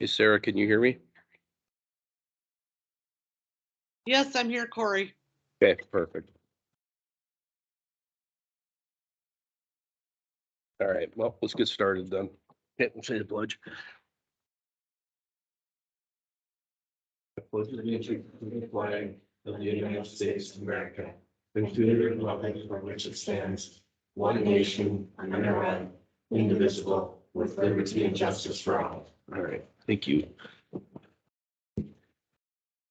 Hey, Sarah, can you hear me? Yes, I'm here, Corey. Okay, perfect. All right, well, let's get started then. Okay, we'll say the pledge. I pledge allegiance to the flag of the United States of America, and to the republic for which it stands, one nation, under God, indivisible, with liberty and justice for all. All right, thank you.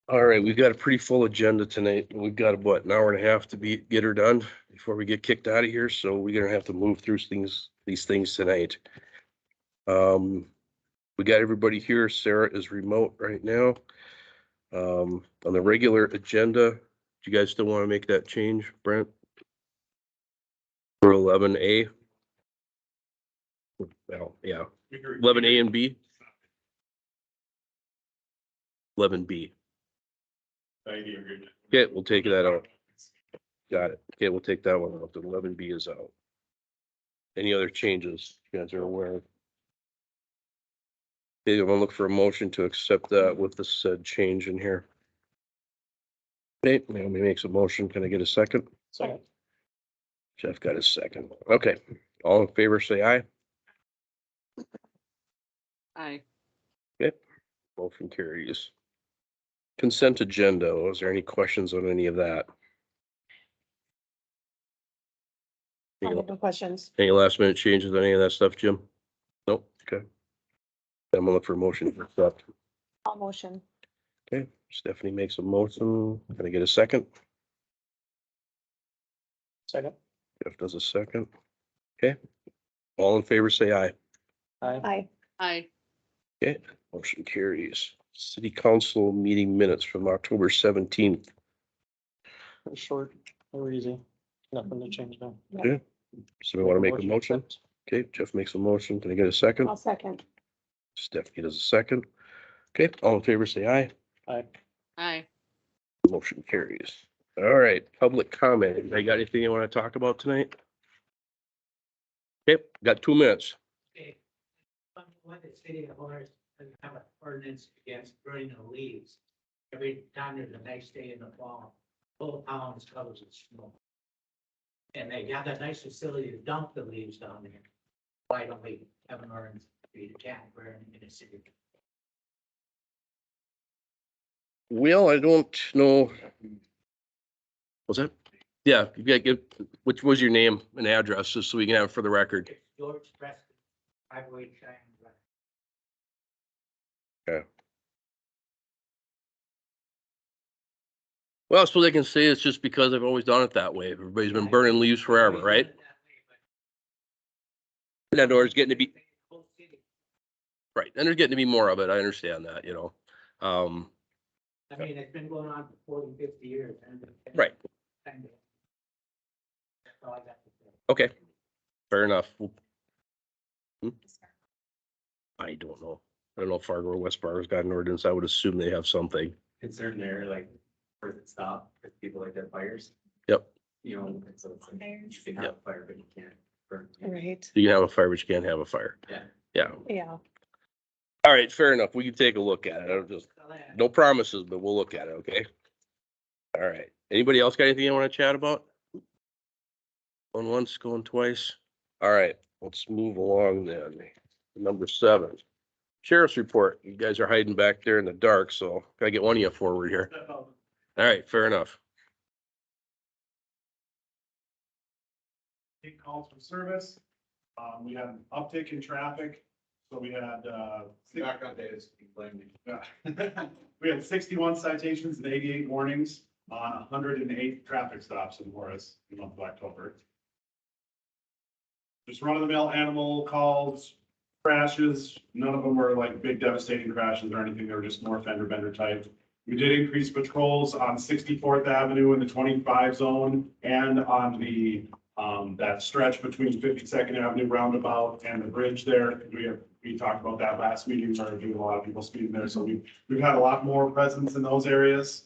All right, we've got a pretty full agenda tonight. We've got about an hour and a half to get her done before we get kicked out of here. So we're gonna have to move through these things tonight. We got everybody here. Sarah is remote right now. On the regular agenda, do you guys still want to make that change, Brent? For 11A? Well, yeah, 11A and B? 11B. Okay, we'll take that out. Got it. Okay, we'll take that one out. The 11B is out. Any other changes you guys are aware of? Okay, I'm gonna look for a motion to accept that with the said change in here. Okay, Naomi makes a motion. Can I get a second? Second. Jeff got a second. Okay, all in favor, say aye. Aye. Okay, motion carries. Consent agenda. Was there any questions on any of that? I have no questions. Any last minute changes on any of that stuff, Jim? Nope. Okay. I'm gonna look for a motion for accept. I'll motion. Okay, Stephanie makes a motion. Can I get a second? Second. Jeff does a second. Okay, all in favor, say aye. Aye. Aye. Okay, motion carries. City council meeting minutes from October 17th. Short or easy, nothing to change now. Okay, so we want to make a motion. Okay, Jeff makes a motion. Can I get a second? I'll second. Stephanie does a second. Okay, all in favor, say aye. Aye. Aye. Motion carries. All right, public comment. Anybody got anything you want to talk about tonight? Okay, got 2 minutes. Okay. When the city of Horace doesn't have an ordinance against burning the leaves, every time there's a nice day in the fall, whole town is covered with snow. And they got a nice facility to dump the leaves down there. Why don't we have an ordinance you can't burn in the city? Well, I don't know. Was that? Yeah, you got to give, which was your name and address, just so we can have it for the record. It's George Preston, Highway Cheyenne Drive. Well, I suppose I can say it's just because I've always done it that way. Everybody's been burning leaves forever, right? And that door's getting to be, right, and there's getting to be more of it. I understand that, you know. I mean, it's been going on for 40, 50 years. Right. That's all I got to say. Okay, fair enough. I don't know. I don't know if Fargo or West Fargo's got an ordinance. I would assume they have something. In certain area, like where it stop, if people like their fires, Yep. you know, and so it's like, you can have a fire, but you can't burn. Right. You can have a fire, but you can't have a fire. Yeah. Yeah. Yeah. All right, fair enough. We can take a look at it. I don't just, no promises, but we'll look at it, okay? All right. Anybody else got anything you want to chat about? Going once, going twice. All right, let's move along then. Number 7. Sheriff's report. You guys are hiding back there in the dark, so gotta get one of you forward here. All right, fair enough. Take calls from service. We had an uptick in traffic. So we had, Back on days, you blame me. we had 61 citations and 88 warnings on 108 traffic stops in Horace in the month of October. Just run-of-the-mill animal calls, crashes. None of them were like big devastating crashes or anything. They were just more fender bender type. We did increase patrols on 64th Avenue in the 25 zone and on the that stretch between 52nd Avenue roundabout and the bridge there. We talked about that last meeting. There were a lot of people speeding there, so we've had a lot more presence in those areas.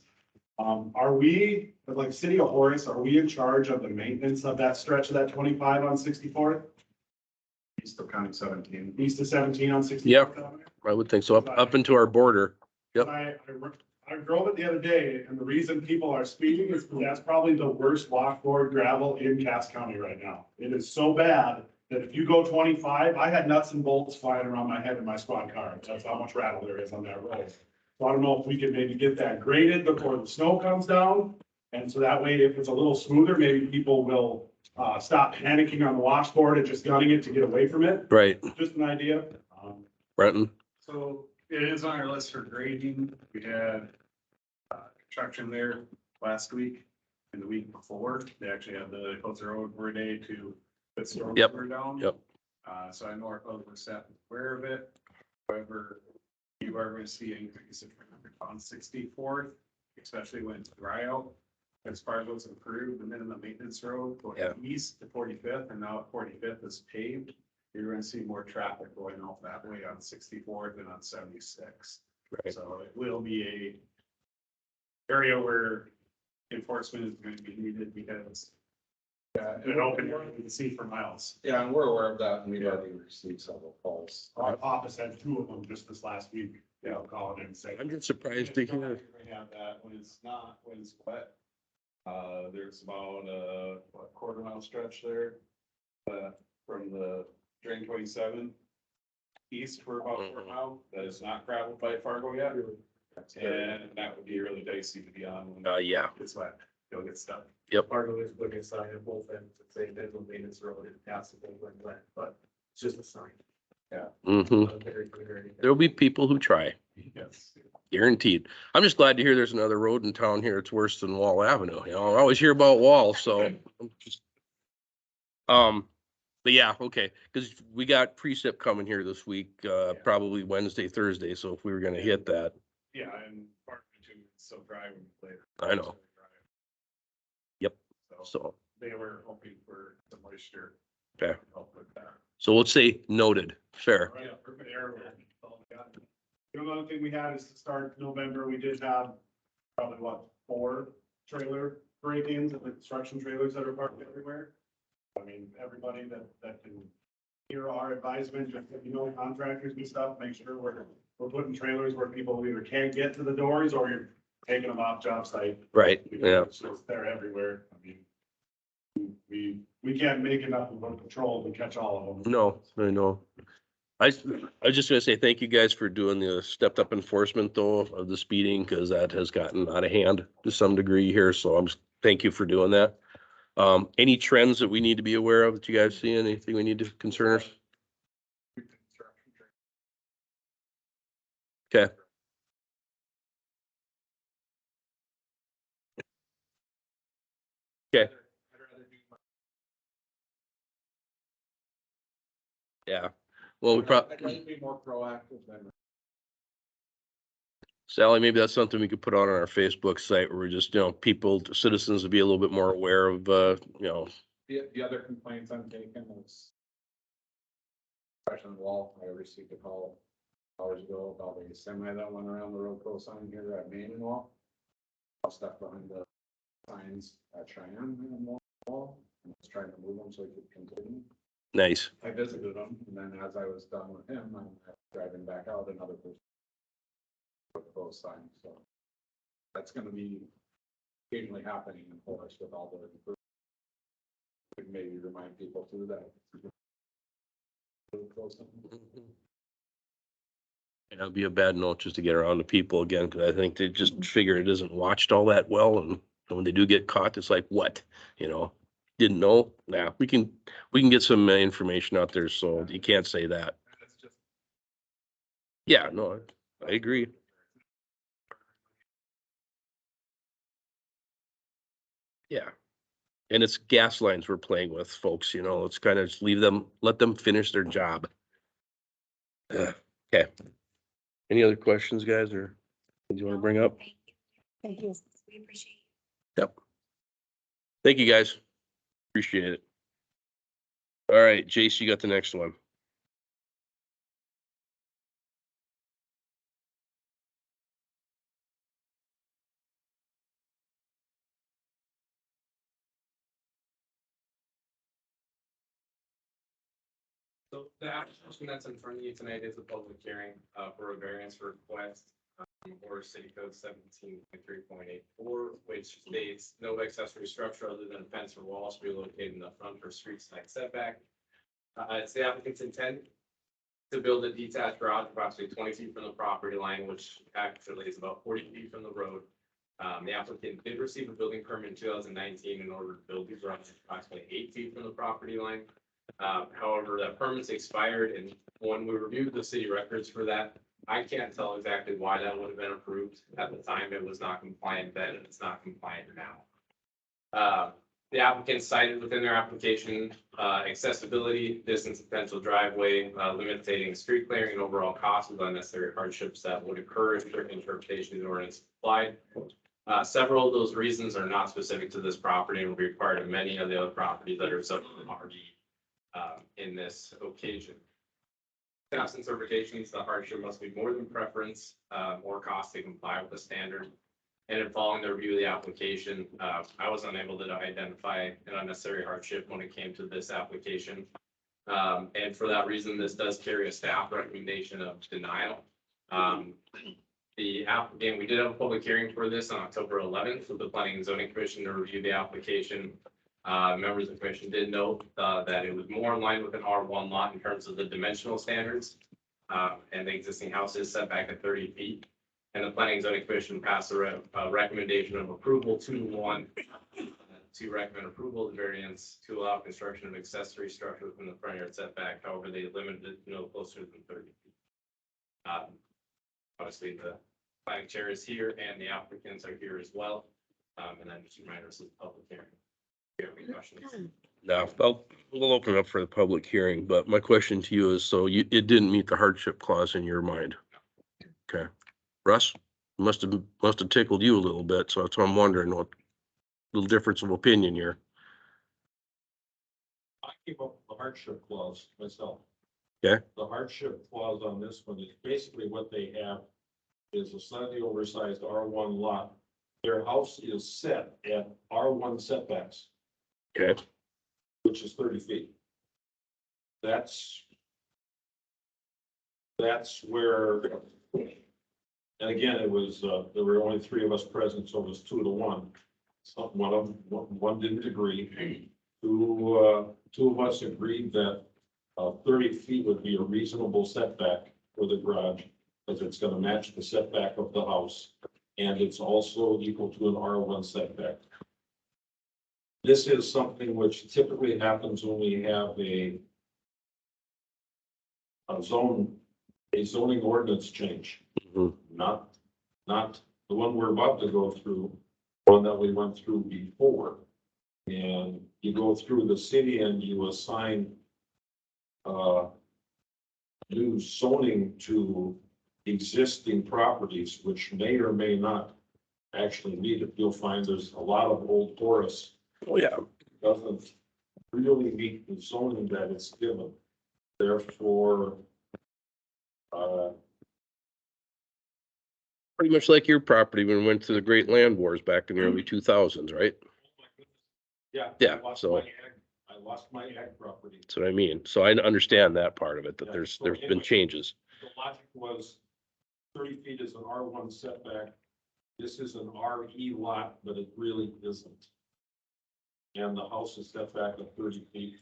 Are we, like City of Horace, are we in charge of the maintenance of that stretch of that 25 on 64th? East of County 17. East of 17 on 64th? Yep. I would think so. Up into our border. Yep. I drove it the other day, and the reason people are speeding is because that's probably the worst washboard gravel in Cass County right now. It is so bad that if you go 25, I had nuts and bolts flying around my head in my squad car. That's how much rattle there is on that road. So I don't know if we can maybe get that graded before the snow comes down. And so that way, if it's a little smoother, maybe people will stop panicking on the washboard and just gunning it to get away from it. Right. Just an idea. Brenton. So it is on our list for grading. We had construction there last week and the week before. They actually had the Coastal Road for a day to put storm Yep. sewer down. Yep. So I know our public staff is aware of it. However, you are going to see an increase of on 64th, especially when it's dry out. As far as what's improved, the minimum maintenance road going east to 45th, and now 45th is paved. You're going to see more traffic going off that way on 64th and on 76. Right. So it will be a area where enforcement is going to be needed because an open area you can see for miles. Yeah, and we're aware of that, and we've already received several calls. Our office had 2 of them just this last week. Yeah, calling in and saying. I'm just surprised to hear. We have that when it's not, when it's wet. There's about what, quarter mile stretch there. From the drain 27 east for about a quarter mile, that is not traveled by Fargo yet. And that would be really dicey to be on when Yeah. it's wet. You'll get stuck. Fargo is putting a sign at both ends that say dental maintenance road and passable when wet, but it's just a sign. Mm-hmm. Not very clear or anything. There'll be people who try, Yes. guaranteed. I'm just glad to hear there's another road in town here. It's worse than Wall Avenue. You know, I always hear about Wall, so. I'm just- But yeah, okay, because we got precip coming here this week, probably Wednesday, Thursday. So if we were gonna hit that, Yeah, and part of it too, it's so dry when you play. I know. Yep. So So, they were hoping for some moisture. Okay. to help with that. so let's say noted, fair. Right, perfect air. The only other thing we had is to start November, we did have probably 4 trailer break-ins of the construction trailers that are parked everywhere. I mean, everybody that can hear our advisement, just, you know, contractors and stuff, make sure we're putting trailers where people either can't get to the doors or you're taking them off job site. Right, yeah. It's just, they're everywhere. I mean, we can't make enough of a patrol to catch all of them. No, I know. I was just gonna say thank you guys for doing the stepped up enforcement though of the speeding, because that has gotten out of hand to some degree here. So thank you for doing that. Any trends that we need to be aware of that you guys see? Anything we need to concern us? Okay. Okay. Yeah. Well, we I'd probably, like to be more proactive than. Sally, maybe that's something we could put on our Facebook site where we just, you know, people, citizens to be a little bit more aware of, you know. The other complaints I'm taking is. Question on the wall, I received a call hours ago about a semi that went around the road close sign here at Main and Wall. Stuck behind the signs at Cheyenne and Wall, and was trying to move them so he could continue. Nice. I visited him, and then as I was done with him, I'm driving back out, another person. Close signs, so. That's gonna be occasionally happening in Horace with all the. Could maybe remind people too that. And that'd be a bad note just to get around to people again, because I think they just figure it isn't watched all that well, and when they do get caught, it's like, what, you know, didn't know. Nah, we can get some information out there, so you can't say that. Yeah, no, I agree. Yeah. And it's gas lines we're playing with, folks, you know, it's kind of just let them finish their job. Okay. Any other questions, guys, or things you want to bring up? Thank you. We appreciate Yep. Thank you, guys. Appreciate it. All right, Jace, you got the next one. So the application that's in front of you tonight is a public hearing, for a variance request. Or City Code 17.3.84, which states no accessory structure other than a fence or wall should be located in the front or street side setback. It's the applicant's intent to build a detached garage approximately 20 feet from the property line, which actually is about 40 feet from the road. The applicant did receive a building permit in 2019 in order to build the garage approximately 8 feet from the property line. However, that permit's expired, and when we reviewed the city records for that, I can't tell exactly why that would have been approved. At the time, it was not compliant then, and it's not compliant now. The applicant cited within their application, accessibility, distance, potential driveway, limiting street clearing and overall costs of unnecessary hardships that would occur if their interpretation of the ordinance applied. Several of those reasons are not specific to this property and will be required of many of the other properties that are subject to RD in this occasion. Staff's interpretations, the hardship must be more than preference or cost to comply with the standard. And in following the review of the application, I was unable to identify an unnecessary hardship when it came to this application. And for that reason, this does carry a staff recommendation of denial. The applicant, we did have a public hearing for this on October 11th with the Planning and Zoning Commission to review the application. Members of the commission did note that it was more in line with an R1 lot in terms of the dimensional standards. And the existing house is set back at 30 feet. And the Planning and Zoning Commission passed a recommendation of approval 2-1 to recommend approval of the variance to allow construction of accessory structure within the front yard setback. However, they limited it no closer than 30 feet. Obviously, the planning chair is here and the applicants are here as well. And then just reminders of the public hearing. Do you have any questions? No, we'll open it up for the public hearing, but my question to you is, so it didn't meet the hardship clause in your mind? Okay. Russ, must have tickled you a little bit, so that's why I'm wondering what little difference of opinion here. I keep up with the hardship clause myself. Okay. The hardship clause on this one is basically what they have is a slightly oversized R1 lot. Their house is set at R1 setbacks, Okay. which is 30 feet. That's where, and again, it was, there were only 3 of us present, so it was 2-1. So one didn't agree. Two of us agreed that 30 feet would be a reasonable setback for the garage, because it's gonna match the setback of the house. And it's also equal to an R1 setback. This is something which typically happens when we have a zoning ordinance change. Mhm. Not the one we're about to go through, one that we went through before. And you go through the city and you assign new zoning to existing properties, which may or may not actually meet it. You'll find there's a lot of old Horace Oh, yeah. doesn't really meet the zoning that it's given. Therefore, Pretty much like your property when we went to the Great Land Wars back in the early 2000s, right? yeah. Yeah, I lost so- my ag- I lost my ag property. That's what I mean. So I understand that part of it, that Yeah, there's so been anyway. changes. The logic was 30 feet is an R1 setback. This is an RE lot, but it really isn't. And the house is set back at 30 feet.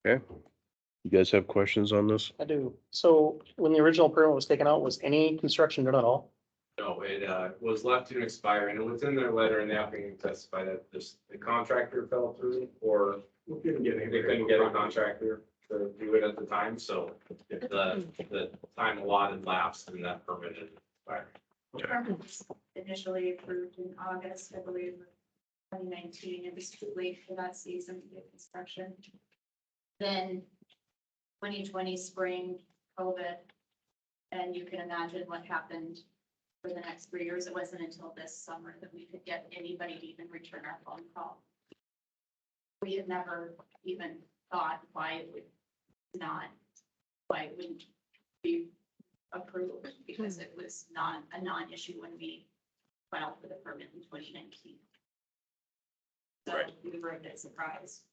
Okay. You guys have questions on this? I do. So when the original permit was taken out, was any construction done at all? No, it was left to expire, and it was in their letter, and the applicant testified that the contractor fell through, or they couldn't get a contractor to do it at the time, so the time allotted lapsed and that permit had expired. Permit was initially approved in August, I believe, 2019. It was too late for that season to get construction. Then 2020 spring, COVID, and you can imagine what happened for the next 3 years. It wasn't until this summer that we could get anybody to even return our phone call. We had never even thought why it wouldn't be approved, because it was not a non-issue when we filed for the permit in 2019. So Right. we were a bit surprised.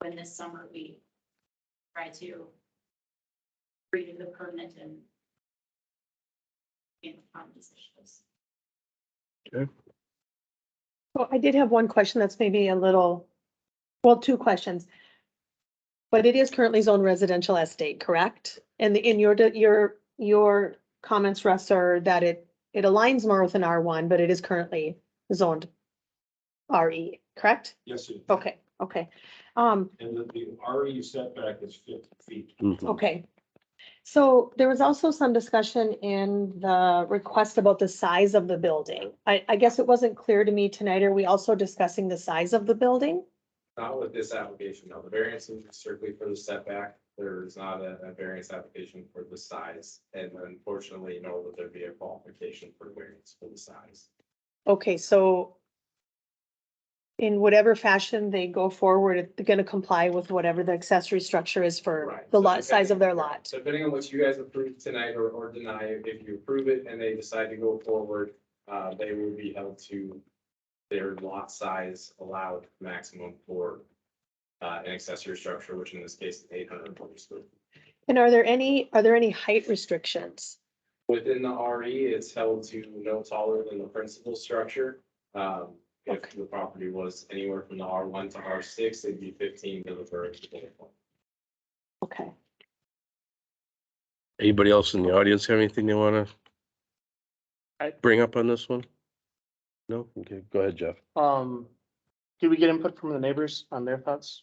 When this summer we tried to renew the permit and on these issues. Well, I did have one question that's maybe a little, well, two questions. But it is currently zoned residential estate, correct? And in your comments, Russ, are that it aligns more with an R1, but it is currently zoned RE, correct? Yes, it- Okay, okay. and the RE setback is 50 feet. Mhm. Okay. So there was also some discussion in the request about the size of the building. I guess it wasn't clear to me tonight. Are we also discussing the size of the building? Not with this application, no. The variance is strictly for the setback. There is not a variance application for the size. And unfortunately, nor would there be a qualification for variance for the size. Okay, so in whatever fashion they go forward, they're gonna comply with whatever the accessory structure is for Right. the So lot size of their depending- lot. So depending on what you guys approve tonight or deny, if you approve it and they decide to go forward, they will be held to their lot size allowed maximum for an accessory structure, which in this case is 840 square feet. And are there any height restrictions? Within the RE, it's held to no taller than the principal structure. If Okay. the property was anywhere from the R1 to R6, it'd be 15 to the first. Okay. Anybody else in the audience have anything they wanna bring up on this one? No? Okay, go ahead, Jeff. Did we get input from the neighbors on their thoughts?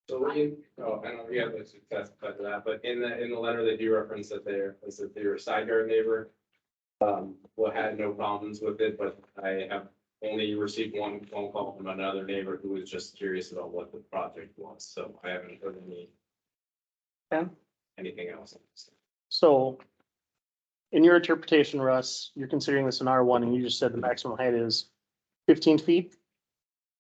So I know, yeah, that's to that, but in the letter, they do reference that they're a side yard neighbor. Well, had no problems with it, but I have only received one phone call from another neighbor who was just curious about what the project was, so I haven't heard anything else. So in your interpretation, Russ, you're considering this an R1 and you just said the maximum height is 15 feet?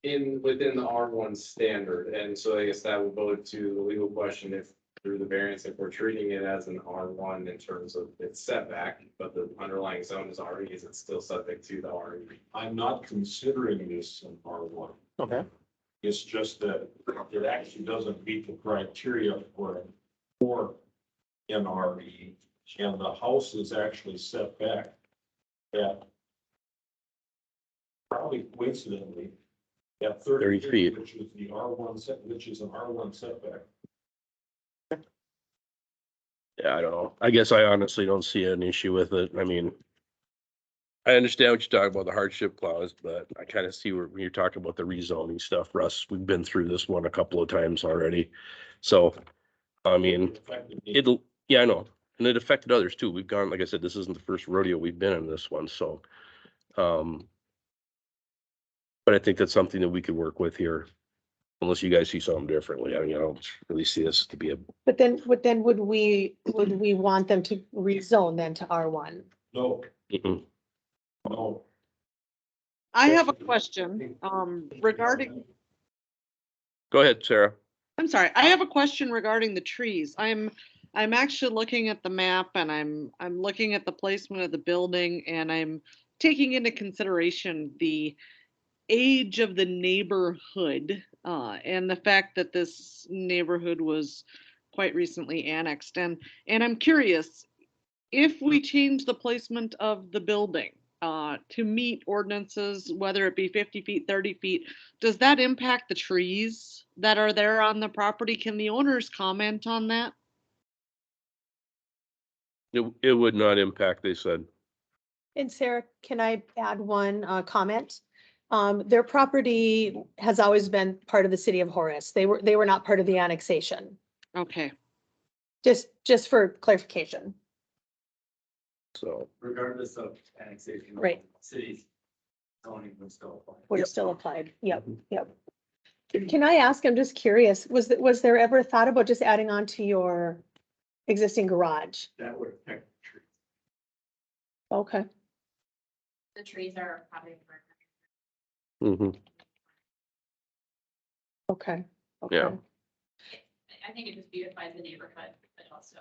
Within the R1 standard, and so I guess that would go to the legal question if through the variance, if we're treating it as an R1 in terms of its setback, but the underlying zone is RE, is it still subject to the RE? I'm not considering this an R1. Okay. It's just that it actually doesn't meet the criteria for an RE. And the house is actually set back at probably coincidentally at 30 feet. which is the R1 which is an R1 setback. Yeah, I don't know. I guess I honestly don't see an issue with it. I mean, I understand what you're talking about, the hardship clause, but I kind of see where when you're talking about the rezoning stuff, Russ, we've been through this one a couple of times already. So, I mean, yeah, I know. And it affected others too. We've gone, like I said, this isn't the first rodeo we've been in this one, so. But I think that's something that we could work with here. Unless you guys see something differently. I mean, I don't really see this to be a, But then would we want them to rezone then to R1? No, mm-mm. no. I have a question, regarding, Go ahead, Sarah. I'm sorry, I have a question regarding the trees. I'm actually looking at the map and I'm looking at the placement of the building and I'm taking into consideration the age of the neighborhood, and the fact that this neighborhood was quite recently annexed. And I'm curious, if we change the placement of the building, to meet ordinances, whether it be 50 feet, 30 feet, does that impact the trees that are there on the property? Can the owners comment on that? It would not impact, they said. And Sarah, can I add one comment? Their property has always been part of the city of Horace. They were not part of the annexation, Okay. just for clarification. So, Regardless of annexation. Right. Cities zoning will still apply. Would still applied. Yep, yep. Can I ask, I'm just curious, was there ever thought about just adding on to your existing garage? That would affect the trees. Okay, The trees are probably. mhm. okay. Yeah. Okay. I think it just beautifies the neighborhood, but but also.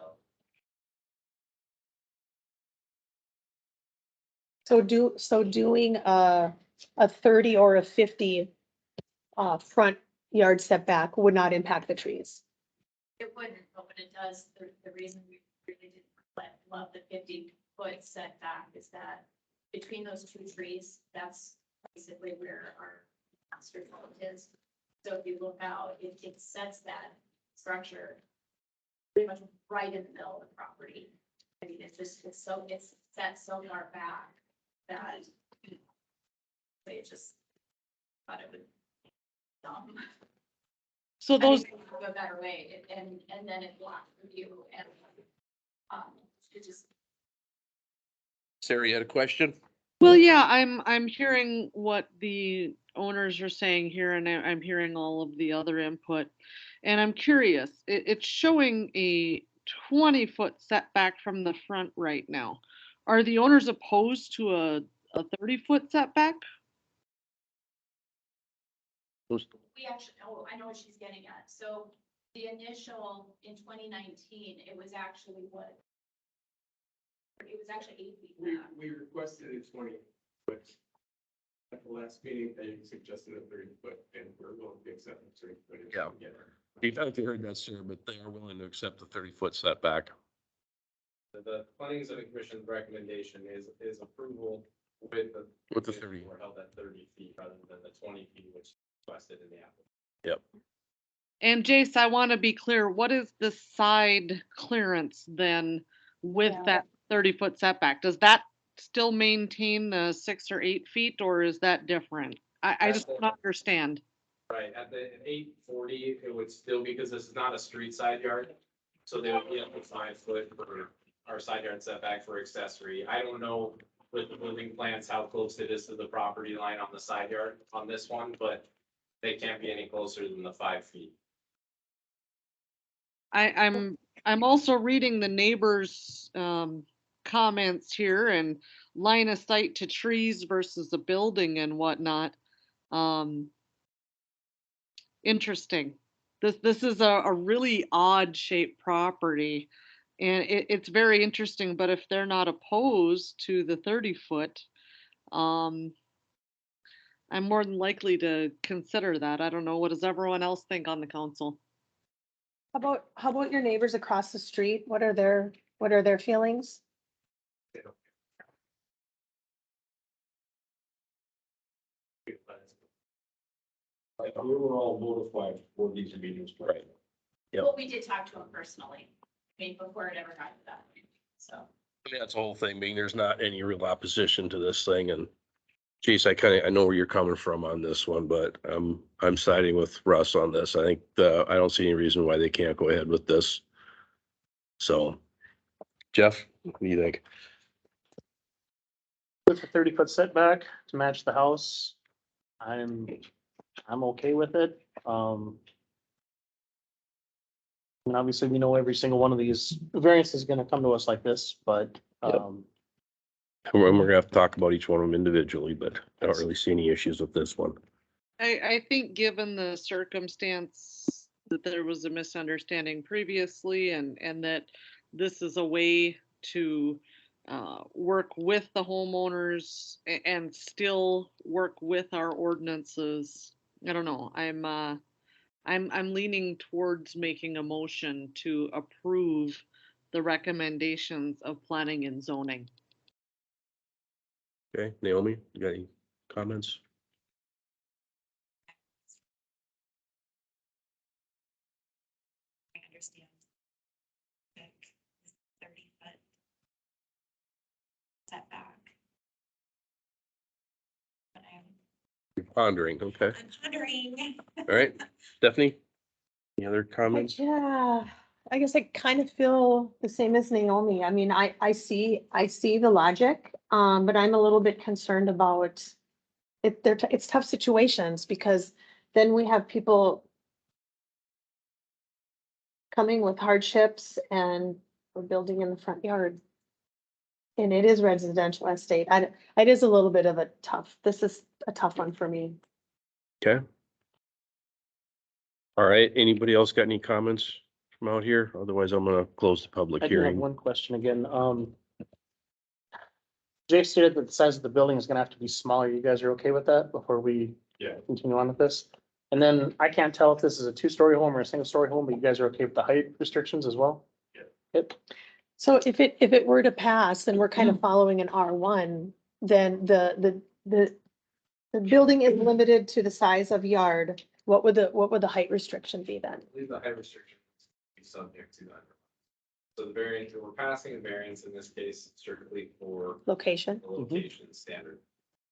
So doing a 30 or a 50 front yard setback would not impact the trees. It wouldn't, but what it does, the reason we really didn't love the 50-foot setback is that between those two trees, that's basically where our master zone is. So if you look out, it sets that structure pretty much right in the middle of the property. I mean, it's set so far back that they just thought it would be dumb. So those, I mean, a better way, and then it blocked the view and, it just. Sarah, you had a question? well, yeah, I'm hearing what the owners are saying here and I'm hearing all of the other input. And I'm curious, it's showing a 20-foot setback from the front right now. Are the owners opposed to a 30-foot setback? Those- We actually, oh, I know what she's getting at. So the initial in 2019, it was actually what? It was actually 8 feet back. We requested a 20, but at the last meeting, they suggested a 30-foot, and we're willing to accept a 30-foot. Yeah. You haven't heard that, sir, but they are willing to accept the 30-foot setback. The planning and zoning commission's recommendation is approval with the. With the 30. Or held at 30 feet rather than the 20 feet, which is requested in the application. Yep. And Jace, I want to be clear, what is the side clearance then with Yeah. that 30-foot setback? Does that still maintain the 6 or 8 feet or is that different? I just don't understand. Right, at the 840, it would still, because this is not a street side yard, so they would be up to 5 foot for our side yard setback for accessory. I don't know with the building plans how close it is to the property line on the side yard on this one, but they can't be any closer than the 5 feet. I'm also reading the neighbors' comments here and line of sight to trees versus a building and whatnot. Interesting. This is a really odd shaped property. And it's very interesting, but if they're not opposed to the 30-foot, I'm more than likely to consider that. I don't know. What does everyone else think on the council? How about your neighbors across the street? What are their feelings? We were all notified for these meetings. Right. Yep. Well, we did talk to him personally, I mean, before it ever got to that, so. I mean, that's the whole thing, being there's not any real opposition to this thing, and geez, I know where you're coming from on this one, but I'm siding with Russ on this. I think I don't see any reason why they can't go ahead with this. So, Jeff, what do you think? With the 30-foot setback to match the house, I'm okay with it. And obviously, we know every single one of these variances is gonna come to us like this, but, We're gonna have to talk about each one of them individually, but I don't really see any issues with this one. I think given the circumstance that there was a misunderstanding previously and that this is a way to work with the homeowners and still work with our ordinances. I don't know. I'm leaning towards making a motion to approve the recommendations of planning and zoning. Okay, Naomi, you got any comments? I understand. 30-foot setback. But You're pondering, okay, I'm pondering. all right. Stephanie? Any other comments? Yeah, I guess I kind of feel the same as Naomi. I mean, I see the logic, but I'm a little bit concerned about it. It's tough situations because then we have people coming with hardships and we're building in the front yard. And it is residential estate. It is a little bit of this is a tough one for me. Okay. All right, anybody else got any comments from out here? Otherwise, I'm gonna close the public I do have hearing. one question again. Jay stated that the size of the building is gonna have to be smaller. You guys are okay with that before we Yeah. continue on with this? And then I can't tell if this is a two-story home or a single-story home, but you guys are okay with the height restrictions as well? Yeah. Yep. So if it were to pass, then we're kind of following an R1, then the building is limited to the size of yard. What would the height restriction be then? I believe the height restriction is subject to that. So the variance, we're passing a variance in this case strictly for Location? the location standard.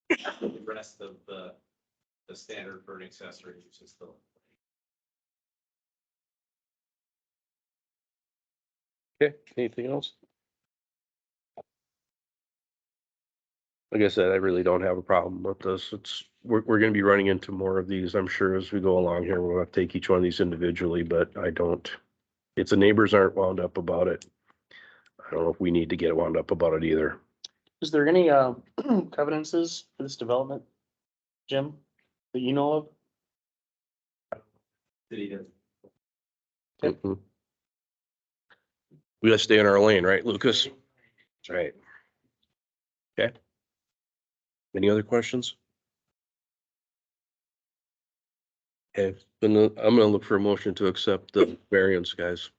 The rest of the standard for an accessory use is still. Okay, anything else? Like I said, I really don't have a problem with this. We're gonna be running into more of these, I'm sure, as we go along here. We'll have to take each one of these individually, but I don't. It's the neighbors aren't wound up about it. I don't know if we need to get wound up about it either. Is there any covenances for this development, Jim, that you know of? City does. Okay. Mhm. We gotta stay in our lane, right, Lucas? That's right. Okay. Any other questions? Okay, then I'm gonna look for a motion to accept the variance, guys.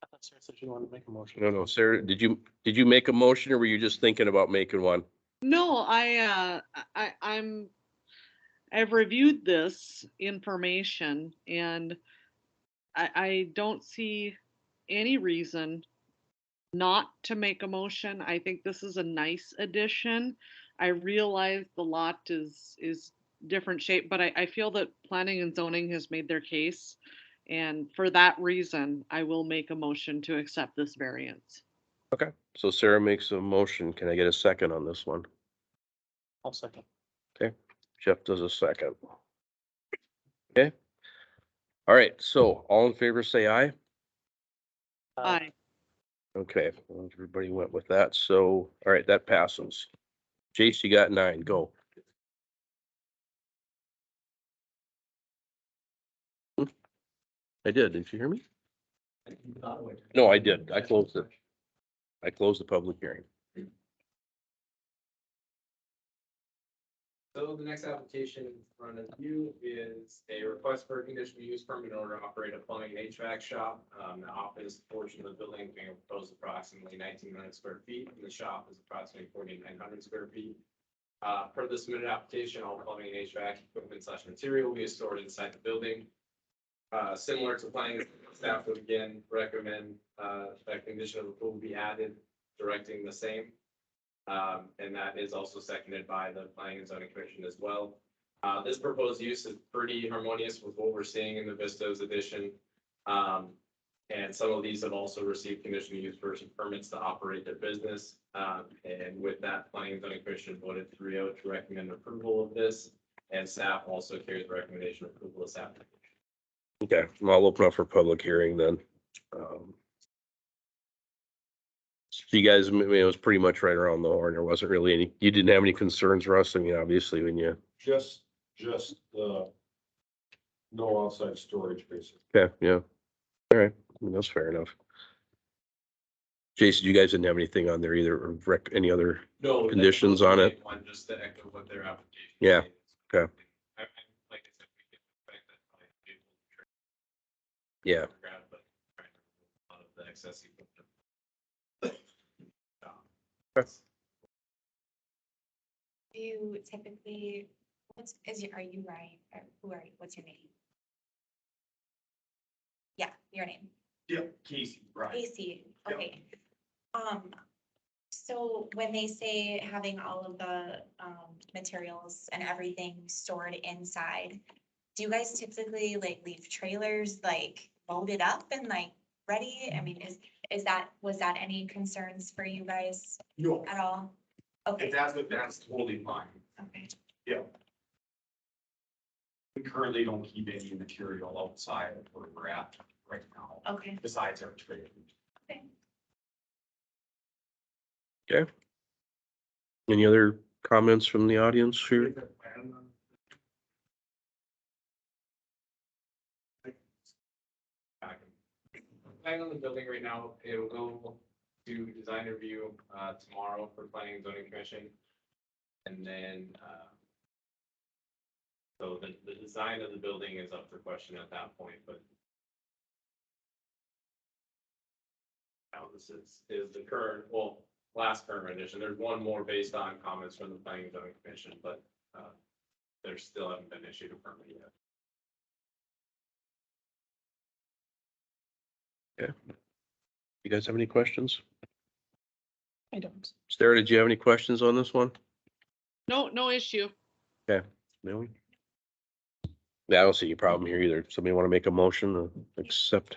I thought Sarah said she wanted to make a motion. No, Sarah, did you make a motion or were you just thinking about making one? No, I've reviewed this information and I don't see any reason not to make a motion. I think this is a nice addition. I realize the lot is different shape, but I feel that planning and zoning has made their case. And for that reason, I will make a motion to accept this variance. Okay, so Sarah makes a motion. Can I get a second on this one? I'll second. Okay, Jeff does a second. Okay. All right, so all in favor, say aye. Aye. Okay, well, everybody went with that, so, all right, that passes. Jace, you got 9, go. I did, didn't you hear me? No, I did, I closed it. I closed the public hearing. So the next application in front of you is a request for a conditional use permit in order to operate a plumbing and HVAC shop. The office portion of the building being proposed approximately 1,900 square feet, and the shop is approximately 4,900 square feet. Per the submitted application, all plumbing and HVAC equipment / material will be stored inside the building. Similar to planning, staff would again recommend that condition of approval be added, directing the same. And that is also seconded by the planning and zoning commission as well. This proposed use is pretty harmonious with what we're seeing in the Vistos addition. And some of these have also received conditional use permits to operate their business. And with that, planning and zoning commission voted 3-0 to recommend approval of this. And staff also carries the recommendation of approval of this application. Okay, well, I'll open up for public hearing then. So you guys, I mean, it was pretty much right around the horn. There wasn't really any, you didn't have any concerns, Russ? I mean, obviously, when you, Just, no outside storage, basically. okay, yeah. All right, I mean, that's fair enough. Jason, you guys didn't have anything on there either, or any other? No. Conditions on it? One, just to echo what their application. Yeah, states. okay. Like I said, we can expect that probably be able to Yeah, grab, but trying to remove a lot of the excess equipment. Do you typically, are you right? Or who are you? What's your name? Yeah, your name. Yeah, Casey, right. Casey, Yep. okay. So when they say having all of the, materials and everything stored inside, do you guys typically like leave trailers like loaded up and like ready? I mean, was that any concerns for you guys No, at all? Okay, if that's totally fine. okay, Yeah. We currently don't keep any material outside of where we're at right now, okay, besides our trailer. okay. okay. Any other comments from the audience here? Planning on the building right now, it will go to design review, tomorrow for planning and zoning commission. And then, so the design of the building is up for question at that point, but now this is the current, well, last current rendition. There's one more based on comments from the planning and zoning commission, but, there still haven't been issued a permit yet. Okay. You guys have any questions? I don't. Sarah, did you have any questions on this one? No issue. No? Yeah, I don't see any problem here either. Somebody want to make a motion to accept?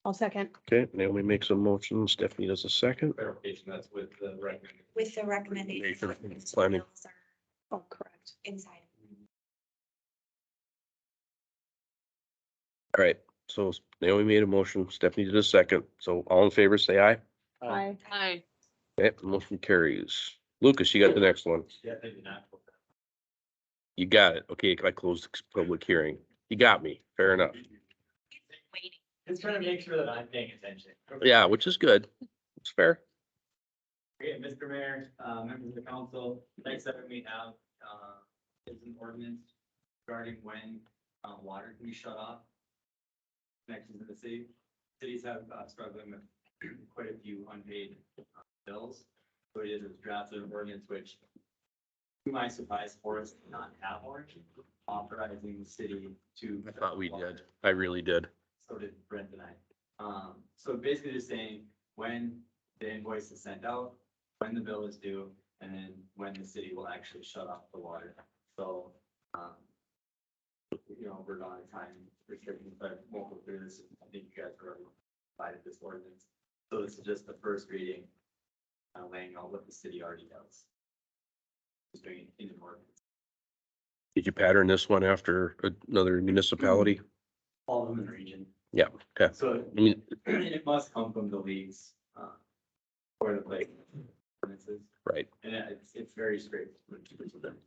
I'll second. Okay, Naomi makes a motion, Stephanie does a second. Clarification, that's with the recommended. With the recommendation. Nathan, planning. Oh, correct. Inside. All right, so Naomi made a motion, Stephanie did a second. So all in favor, say aye. Aye. Hi. Okay, motion carries. Lucas, you got the next one. Yeah, maybe not. You got it. Okay, I closed the public hearing. You got me. Fair enough. Waiting. Just trying to make sure that I'm paying attention. Yeah, which is good. It's fair. Okay, Mr. Mayor, members of the council, next item we have, is an ordinance regarding when, water can be shut off. Connections in the city. Cities have, struggling with quite a few unpaid bills. So it is drafted an ordinance which, to my surprise, Horace did not have orange, authorizing the city to. I thought we did. I really did. So did Brent and I. So basically just saying when the invoice is sent out, when the bill is due, and then when the city will actually shut off the water. So, you know, we're on a time restriction, but won't go through this. I think you guys already provided this ordinance. So this is just the first reading, laying out what the city already does. Just doing it in an ordinance. Did you pattern this one after another municipality? All of them in the region. Yeah, okay. So I mean, it must come from the leagues, for the play ordinances. right. And it's very straightforward.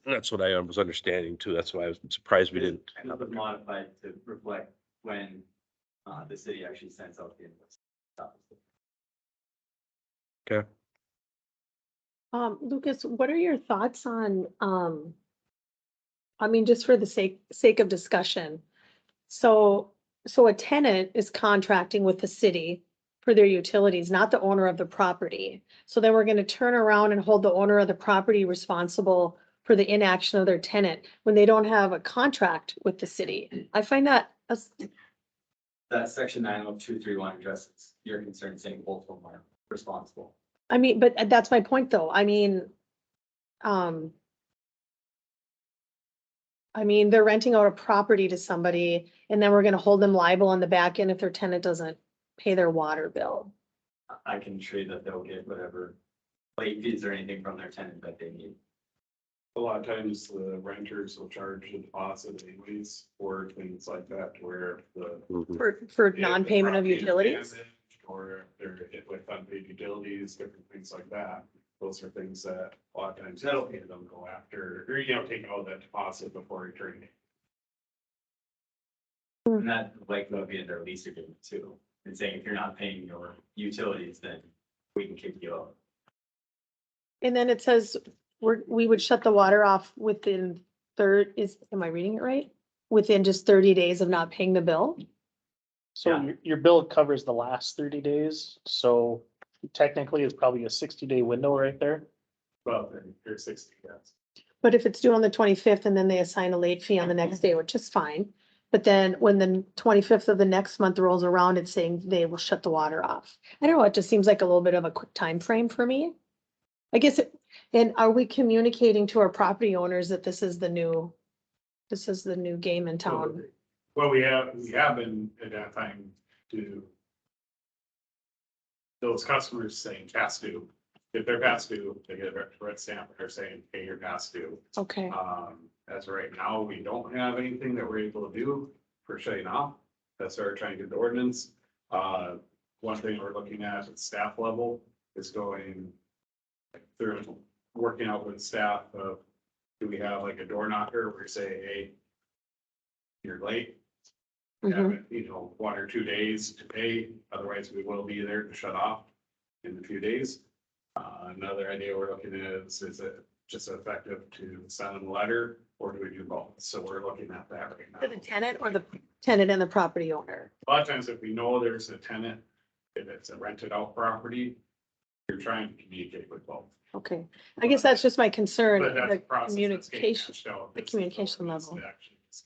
That's what I was understanding too. That's why I was surprised we didn't. And it was modified to reflect when, the city actually sends out the invoice. Okay. Lucas, what are your thoughts on, I mean, just for the sake of discussion. So a tenant is contracting with the city for their utilities, not the owner of the property. So then we're gonna turn around and hold the owner of the property responsible for the inaction of their tenant when they don't have a contract with the city. I find that, That section 90231 addresses your concern, saying both of them are responsible. I mean, but that's my point though. I mean, they're renting out a property to somebody and then we're gonna hold them liable on the back end if their tenant doesn't pay their water bill. I can assure you that they'll get whatever late fees or anything from their tenant that they need. A lot of times the renters will charge a deposit anyways for things like that, where the. Mhm. For if the non-payment of property is utilities? damaged, or if they're hit with unpaid utilities, different things like that. Those are things that a lot of times that'll pay them go after, or take out that deposit before returning it. And that likely will be in their lease agreement too. And saying if you're not paying your utilities, then we can kick you out. And then it says, we would shut the water off within am I reading it right? Within just 30 days of not paying the bill? So Yeah. your bill covers the last 30 days, so technically it's probably a 60-day window right there. Well, then you're 60, yes. But if it's due on the 25th and then they assign a late fee on the next day, which is fine. But then when the 25th of the next month rolls around, it's saying they will shut the water off. I don't know, it just seems like a little bit of a quick time frame for me. I guess, and are we communicating to our property owners that this is the new game in town? Well, we have been identifying to those customers saying past due. If they're past due, they get a red stamp, they're saying, hey, you're past due. Okay, As of right now, we don't have anything that we're able to do for shutting off. That's why we're trying to get the ordinance. One thing we're looking at staff level is going through, working out with staff of, do we have like a door knocker where you say, hey, you're late, Mhm. have it, 1 or 2 days to pay, otherwise we will be there to shut off in a few days. Another idea we're looking at is it just effective to send them a letter, or do we do both? So we're looking at that right now. For the tenant or the tenant and the property owner? A lot of times if we know there's a tenant, if it's a rented out property, you're trying to communicate with both. Okay, I guess that's just my concern, But that's the a process that's getting communication. hashed out. the This is communication ordinance level. that actually is-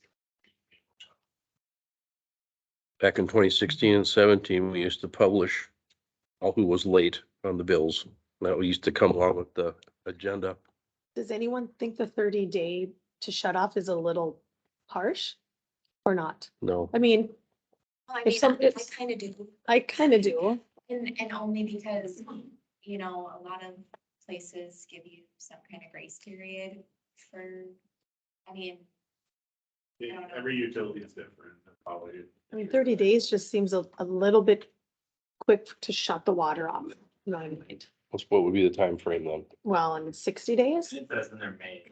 Back in 2016 and 17, we used to publish all who was late on the bills. That used to come along with the agenda. Does anyone think the 30-day to shut off is a little harsh or not? No, I mean, Well, I If mean, some- I if- kind of do. I kind of do. And only because, a lot of places give you some kind of grace period for, I mean, Yeah, every utility is different, probably. I mean, 30 days just seems a little bit quick to shut the water off, in my mind. what would be the time frame then? Well, I mean, 60 days? It says in their May,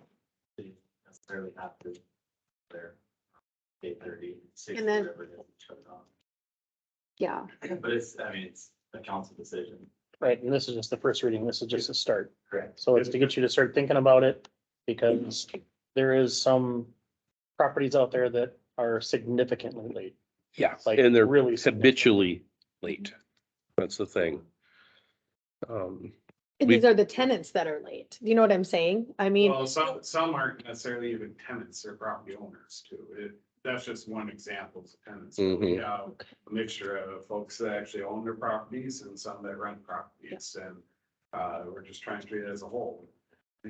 they necessarily have to, their 8:30, 60, And then- whatever it is, shut it off. Yeah. But it's a council decision. Right, and this is just the first reading. This is just a start. Correct. So it's to get you to start thinking about it, because there is some properties out there that are significantly late. Yeah, Like, and they're really habitually late. That's the thing. And We- these are the tenants that are late. Do you know what I'm saying? I mean, Well, some aren't necessarily even tenants, they're property owners too. That's just one example of tenants. We Mhm. have a mixture of folks that actually own their properties and some that rent properties, and we're just trying to treat it as a whole.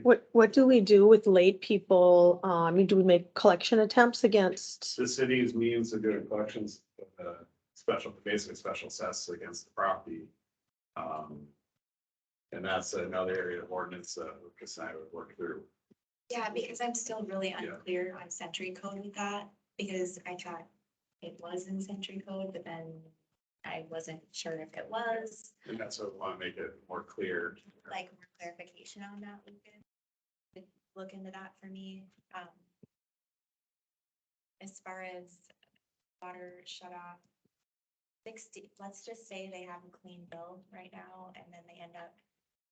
what do we do with late people? I mean, do we make collection attempts against? The city's means of doing collections, basically special assess against the property. And that's another area of ordinance that Lucas and I would work through. yeah, because I'm still really Yeah. unclear on century code with that, because I thought it was in century code, but then I wasn't sure if it was, And that's what we want to make it more clear. like more clarification on that, Lucas. Look into that for me. As far as water shut off, 60, let's just say they have a clean bill right now, and then they end up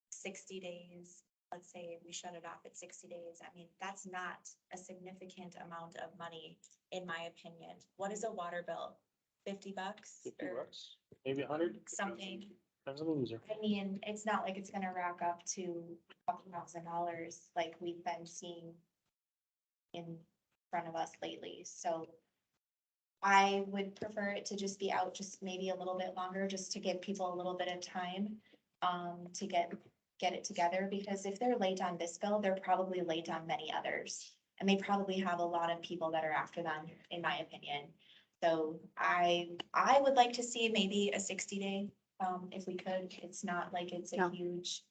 60 days. Let's say we shut it off at 60 days. I mean, that's not a significant amount of money, in my opinion. What is a water bill? $50 or Maybe 100. something? Depends on the user. I mean, it's not like it's gonna rack up to a couple $1,000s like we've been seeing in front of us lately, so I would prefer it to just be out just maybe a little bit longer, just to give people a little bit of time to get it together, because if they're late on this bill, they're probably late on many others. And they probably have a lot of people that are after them, in my opinion. So I would like to see maybe a 60-day, if we could. It's not like it's a Yeah. huge,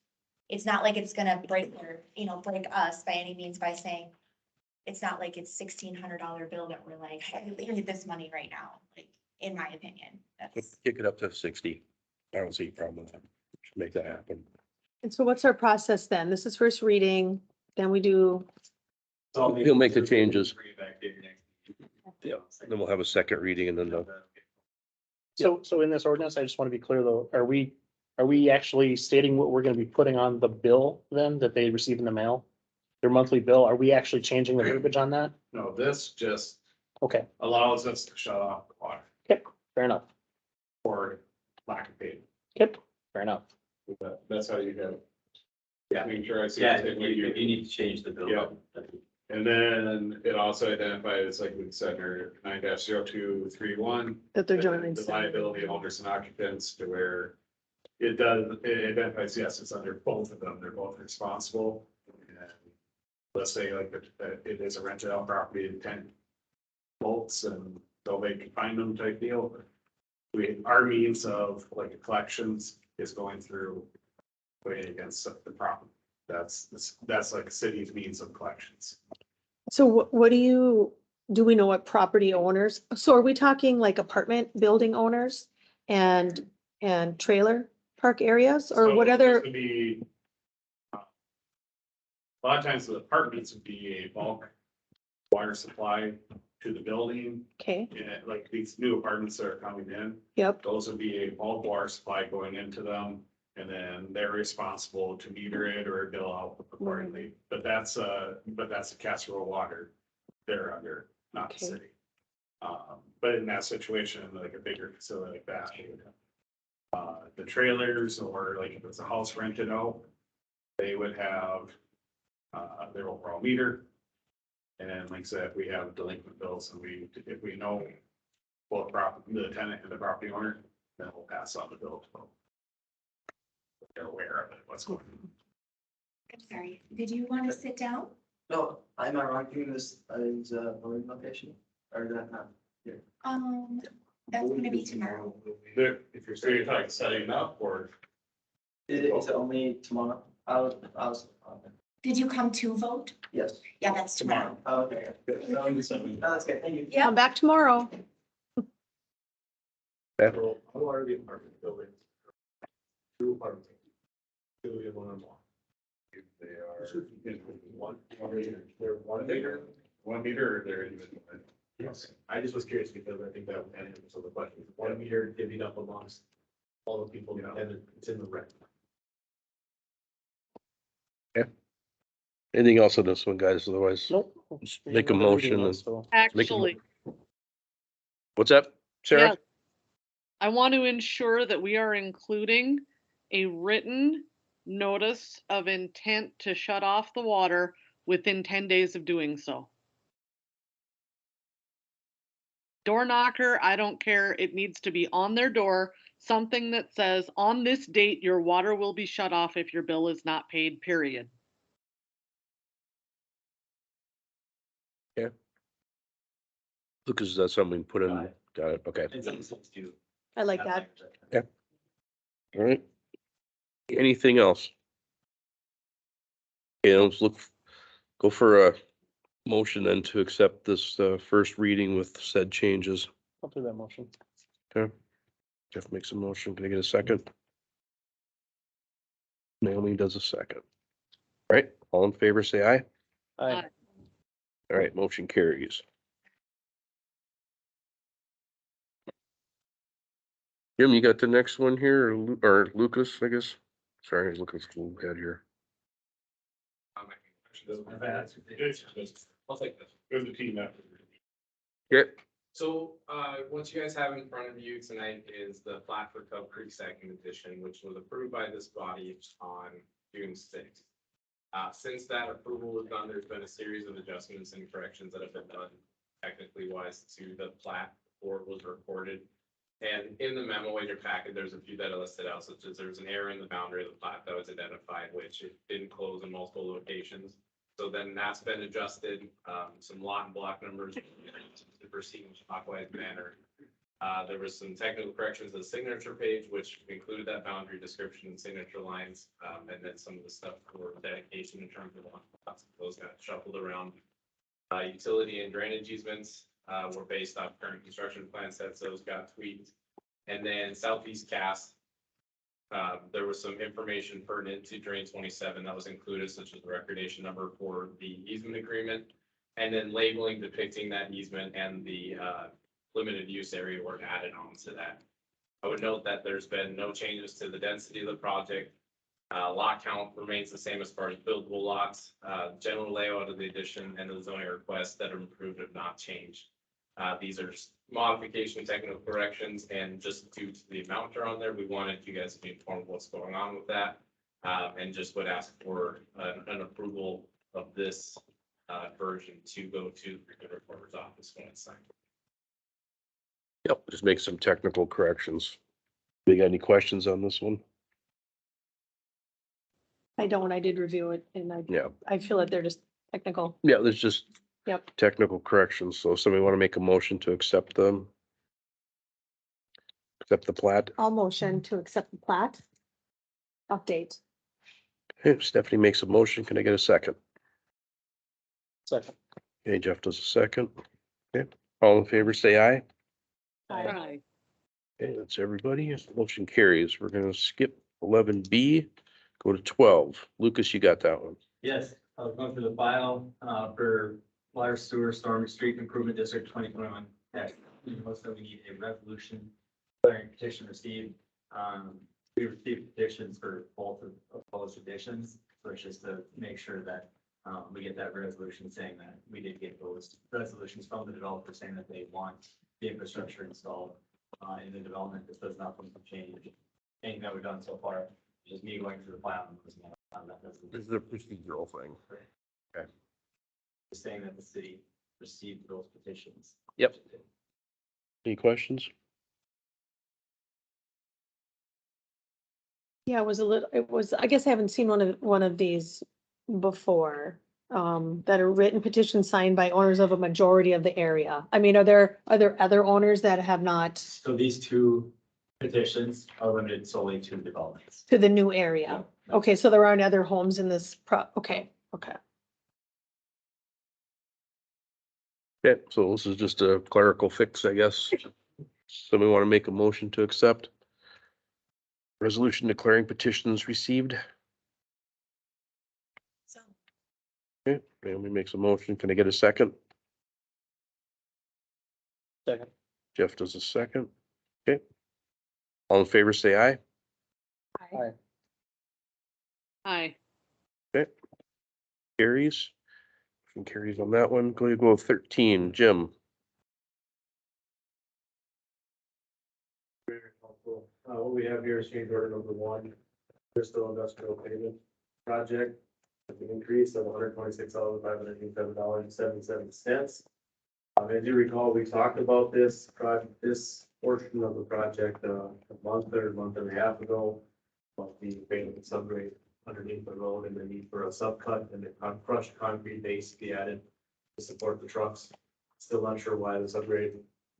it's not like it's gonna break break us by any means by saying, it's not like it's $1,600 bill that we're like, hey, we need this money right now, like, in my opinion. That's, Kick it up to 60. I don't see a problem with that. Should make that happen. And so what's our process then? This is first reading, then we do, He'll make the changes. Bring it back to your next meeting. Yeah. Then we'll have a second reading and then So in this ordinance, I just want to be clear though, are we actually stating what we're going to be putting on the bill then that they receive in the mail? Their monthly bill, are we actually changing the verbiage on that? No, this just Okay, allows us to shut off the water fair enough. for lack of payment. Yep, fair enough. That's how you have. Yeah. Make sure I see. Yeah, it. you need to change the bill. Yeah. And then it also identifies, like we said, or 9-0231. that they're jointly. The liability owners and occupants, to where it identifies, yes, it's under both of them, they're both responsible. And let's say like it is a rented out property in 10 volts and they can find them type deal. Our means of like collections is going through way against the property. That's like a city's means of collections. So what do we know what property owners, so are we talking like apartment building owners and trailer park areas, or So what this other? would be, a lot of times the apartments would be a bulk water supply to the building. Okay, And like these new apartments that are coming in, yep, those would be a bulk water supply going into them. And then they're responsible to meter it or bill out accordingly. But that's a casserole water they're under, not the Okay. city. But in that situation, like a bigger facility like that, the trailers or like if it's a house rented out, they would have their overall meter. And like I said, if we have delinquent bills and if we know both the tenant and the property owner, then we'll pass on the bill to them. They're aware of it, what's going on. I'm sorry, did you want to sit down? No, I'm not arguing this is a voting location, or that not? That's gonna be tomorrow. If you're saying like setting up or. Is it only tomorrow? I was, Did you come to vote? yes. Yeah, that's tomorrow. Oh, okay. Good. No, that's good, thank you. Yeah. come back tomorrow. How are the apartment buildings? Two apartments. Two in one or more. They are. They're 1 meter. 1 meter or they're individual? Yes, I just was curious because I think that would answer some of the questions. 1 meter divvied up amongst all the people and it's in the red. Anything else on this one, guys? Otherwise, Nope. make a Another motion reading and- list, so. Actually, what's that, Sarah? yes. I want to ensure that we are including a written notice of intent to shut off the water within 10 days of doing so. Door knocker, I don't care. It needs to be on their door, something that says, on this date, your water will be shut off if your bill is not paid, period. Lucas, is that something we put in? Aye. Got it, okay. I like that. All right. Anything else? Okay, let's go for a motion then to accept this first reading with said changes. I'll do that motion. Okay. Jeff makes a motion. Can I get a second? Naomi does a second. All right, all in favor, say aye. Aye. All right, motion carries. Jim, you got the next one here, or Lucas, I guess? Sorry, Lucas, a little ahead here. I'll take this. There's the team effort. Okay, So, what you guys have in front of you tonight is the plat for Cub Creek Second Edition, which was approved by this body on June 6th. Since that approval was done, there's been a series of adjustments and corrections that have been done technically wise to the plat before it was recorded. And in the memo in your packet, there's a few that are listed out, such as there's an error in the boundary of the plat that was identified, which it didn't close in multiple locations. So then that's been adjusted, some lot and block numbers to proceed in a clockwise manner. There was some technical corrections to the signature page, which included that boundary description and signature lines, and then some of the stuff for dedication in terms of lots of those got shuffled around. Utility and drainage easements were based off current construction plan sets, those got tweaked. And then southeast cast, there was some information pertinent to drain 27 that was included, such as the recordation number for the easement agreement. And then labeling depicting that easement and the limited use area were added on to that. I would note that there's been no changes to the density of the project. Lot count remains the same as far as buildable lots. General layout of the addition and the zoning requests that are improved have not changed. These are just modification, technical corrections, and just due to the amount are on there, we wanted you guys to be informed of what's going on with that. And just would ask for an approval of this version to go to the recorder's office when it's signed. yep, just make some technical corrections. You got any questions on this one? I don't, I did review it and Yeah, I feel that they're just technical. yeah, there's just Yep. technical corrections. So somebody want to make a motion to accept them? Accept the plat? I'll motion to accept the plat. Update. Okay, Stephanie makes a motion. Can I get a second? Second. Okay, Jeff does a second. Okay, all in favor, say aye. Right. Okay, that's everybody. Motion carries. We're gonna skip 11B, go to 12. Lucas, you got that one. Yes, I was going through the file, for Water Sewer Storm Street Improvement District 2021. Most of we need a resolution declaring petition received. We received petitions for both of those additions, so it's just to make sure that we get that resolution saying that we did get those resolutions from the developer saying that they want the infrastructure installed in the development. This does not change anything that we've done so far. Just me going through the plan. This is a procedural thing. Okay. Just saying that the city received those petitions. Yep. Any questions? Yeah, it was, I guess I haven't seen one of these before. That are written petitions signed by owners of a majority of the area. I mean, are there other owners that have not So these two petitions are limited solely to developments. to the new area? Okay, so there aren't other homes in this okay. Okay, so this is just a clerical fix, I guess. Somebody want to make a motion to accept? Resolution declaring petitions received. Okay, Naomi makes a motion. Can I get a second? Second. Jeff does a second. Okay. All in favor, say aye. Aye. Hi. Okay. Carries. Motion carries on that one. Go 13, Jim. What we have here is change order number 1, Bristol Industrial Pavement Project. With an increase of $126,587.77. As you recall, we talked about this portion of the project a month and a half ago. About the pavement subgrade underneath the road and the need for a subcut and the crushed concrete base to be added to support the trucks. Still not sure why the subgrade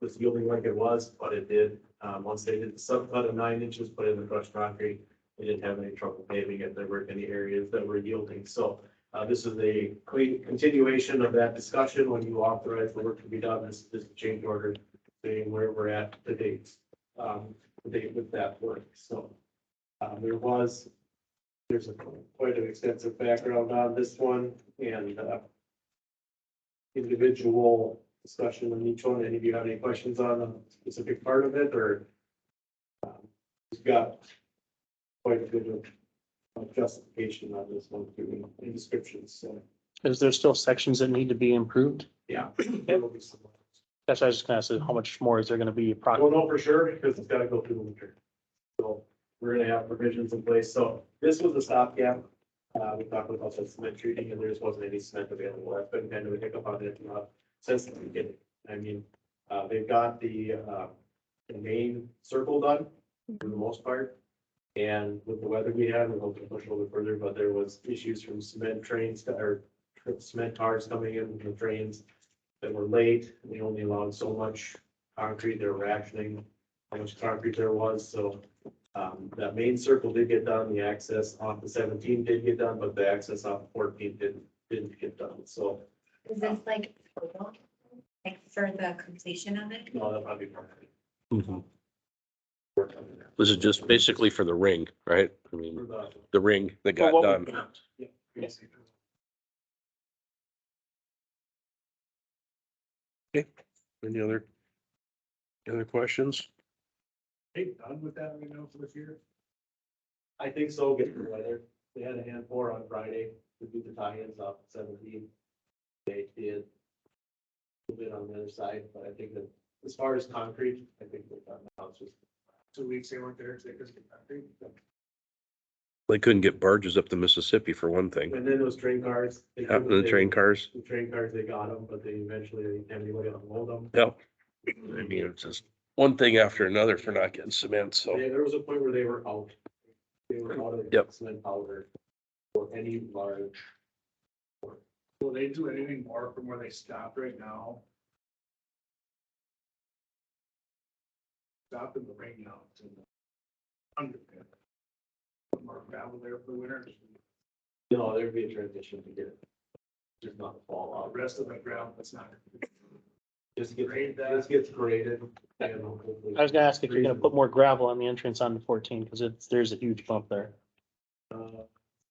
was yielding like it was, but it did. Once they did the subcut of 9 inches, put in the crushed concrete, they didn't have any trouble paving it. There weren't any areas that were yielding. So this is a continuation of that discussion when you authorize the work to be done. This change order saying where we're at to date with that work. So there's quite an extensive background on this one and individual discussion on each one. Any of you have any questions on a specific part of it, or we've got quite a bit of justification on this one too in descriptions, so. Is there still sections that need to be improved? Yeah. There will be some. That's why I was just gonna ask, how much more is there gonna be? I don't know for sure because it's gotta go through the winter. So we're gonna have provisions in place. So this was a stopgap. We talked about the cement treating and there just wasn't any cement available. That's been kind of a hiccup on it since the beginning. I mean, they've got the main circle done for the most part. And with the weather we had, we're hoping to push a little further, but there was issues from cement cars coming in from the trains that were late. They only allowed so much concrete. They were rationing how much concrete there was. So that main circle did get done. The access off the 17 did get done, but the access off the 14 didn't get done. So Is this like for the completion of it? no, that'll probably be part of it. Mhm. This is just basically for the ring, right? I mean, For the ring that got Well, done. yeah, yes. Any other questions? Hey, done with that right now for this year? I think so, getting the weather. They had a hand pour on Friday to do the tie-ins off 17. They did a bit on the other side, but I think that as far as concrete, I think they've done now. It's just 2 weeks they weren't there, so they couldn't get concrete. They couldn't get barges up the Mississippi for one thing. and then those train cars. Happened to train cars. The train cars, they got them, but they eventually didn't have anybody to unload them. Yep. I mean, it's just one thing after another for not getting cement, so. There was a point where they were out. They were out of Yep. cement powder for any large. Will they do anything more from where they stopped right now? Stop in the rain now. To the under. Put more gravel there for the winter. No, there'd be a transition to get it. Just not fall The out. rest of the ground, that's not. Just gets graded. And hopefully. I was gonna ask if you're gonna put more gravel on the entrance on the 14, because there's a huge bump there.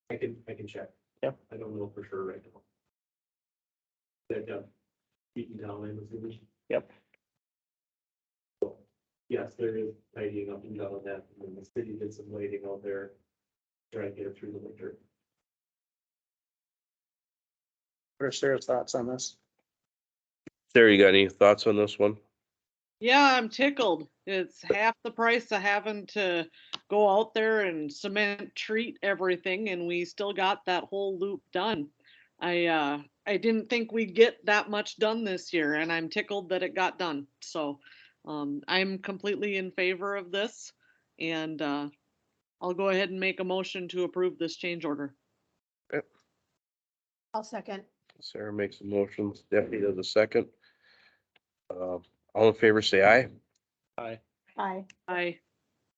I can check. Yep. I don't know for sure right now. They've done Beaten down, I'm assuming. Yep. Yes, there is tidying up and down that, and the city did some waiting out there. Trying to get it through the winter. What are Sarah's thoughts on this? Sarah, you got any thoughts on this one? Yeah, I'm tickled. It's half the price of having to go out there and cement treat everything, and we still got that whole loop done. I didn't think we'd get that much done this year, and I'm tickled that it got done. So, I'm completely in favor of this, and I'll go ahead and make a motion to approve this change order. I'll second. Sarah makes a motion, Stephanie does a second. All in favor, say aye. Aye. Aye. Aye.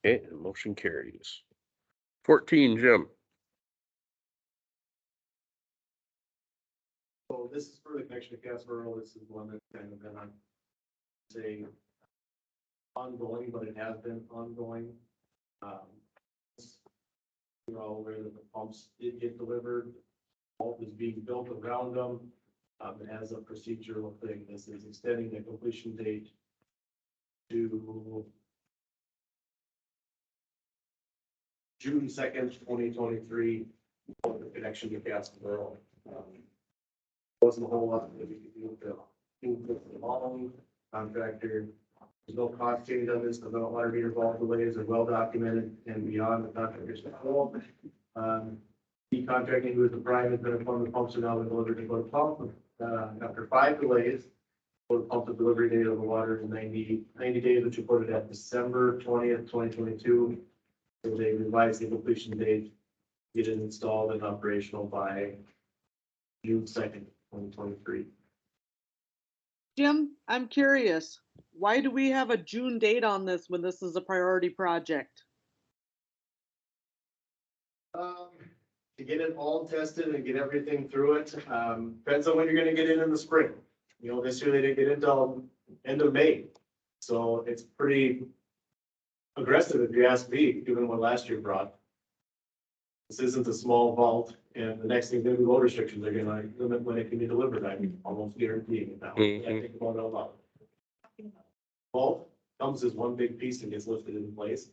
Okay, the motion carries. 14, Jim. So this is for the connection to Casper. This is one that's kind of been on, say, ongoing, but it has been ongoing. You're all aware that the pumps did get delivered. Vault is being built around them. As a procedural thing, this is extending the completion date to June 2nd, 2023, for the connection to Casper. Wasn't a whole lot that we could do with the long contractor. There's no cost change on this, the water meter vault delays are well documented and beyond the contractor's control. The contracting with the prime has been informed the pumps are now been delivered to go to pump. After 5 delays, for the pump to delivery date of the water is 90 days, which reported at December 20th, 2022. So they revised the completion date, get it installed and operational by June 2nd, 2023. Jim, I'm curious, why do we have a June date on this when this is a priority project? To get it all tested and get everything through it, depends on when you're gonna get in the spring. You know, this year they didn't get until end of May. So it's pretty aggressive if you ask me, given what last year brought. This isn't a small vault, and the next thing gonna be load restrictions. They're gonna limit when it can be delivered. I'm almost guaranteeing it now. I think about it a lot. Vault comes as one big piece and gets lifted into place,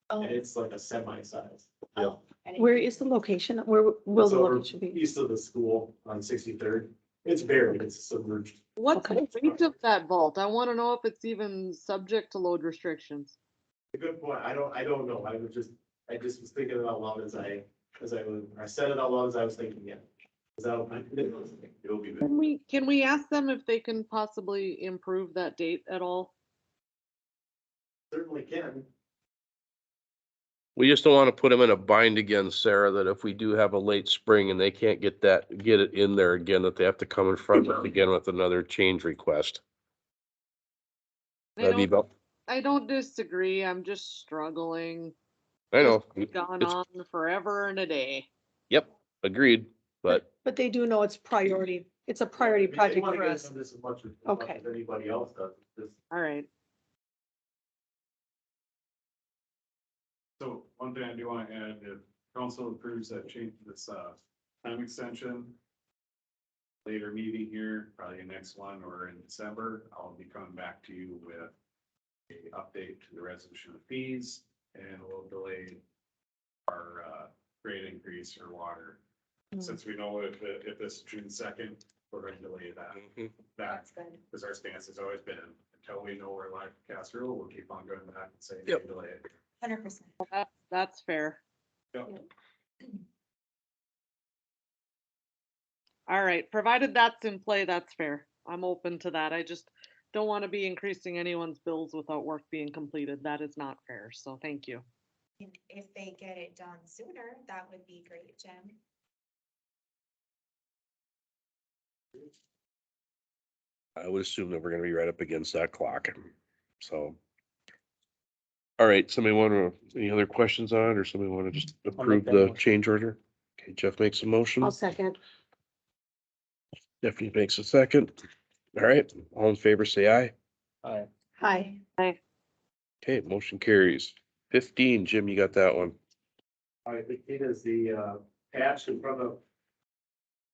and it's like a semi-size. Oh, Where is the location? Where will It's the over location be? east of the school on 63rd. It's buried, it's submerged. What's Okay. the weight of that vault? I want to know if it's even subject to load restrictions. A good point. I don't know. I just was thinking it out loud as I said it out loud as I was thinking it. It'll be good. Can we ask them if they can possibly improve that date at all? Certainly can. We just don't want to put them in a bind again, Sarah, that if we do have a late spring and they can't get it in there again, that they have to come in front of us again with another change request. That'd be about, I don't disagree. I'm just struggling. I know. This has gone It's- on forever and a day. Yep, agreed, but But they do know it's priority. It's a priority They project wanna for get us. into this as much Okay. as anybody else does. All right. So one thing I do want to add, if council approves that change, this, time extension. Later meeting here, probably the next one or in December, I'll be coming back to you with a update to the resolution of fees and we'll delay our, rate increase for water. Since we know if it's June 2nd, we're going to delay that back, That's good. because our stance has always been, until we know we're live casserole, we'll keep on going back and saying, Yep. delay it. 100%. That's fair. Yep. All right. Provided that's in play, that's fair. I'm open to that. I just don't want to be increasing anyone's bills without work being completed. That is not fair. So thank you. And if they get it done sooner, that would be great, Jen. I would assume that we're gonna be right up against that clock, so. All right, any other questions on it, or somebody wanna just approve that the motion. change order? Okay, Jeff makes a motion, I'll second. Stephanie makes a second. All right, all in favor, say aye. Aye. Hi. Okay, motion carries. 15, Jim, you got that one. All right, it is the patch in front of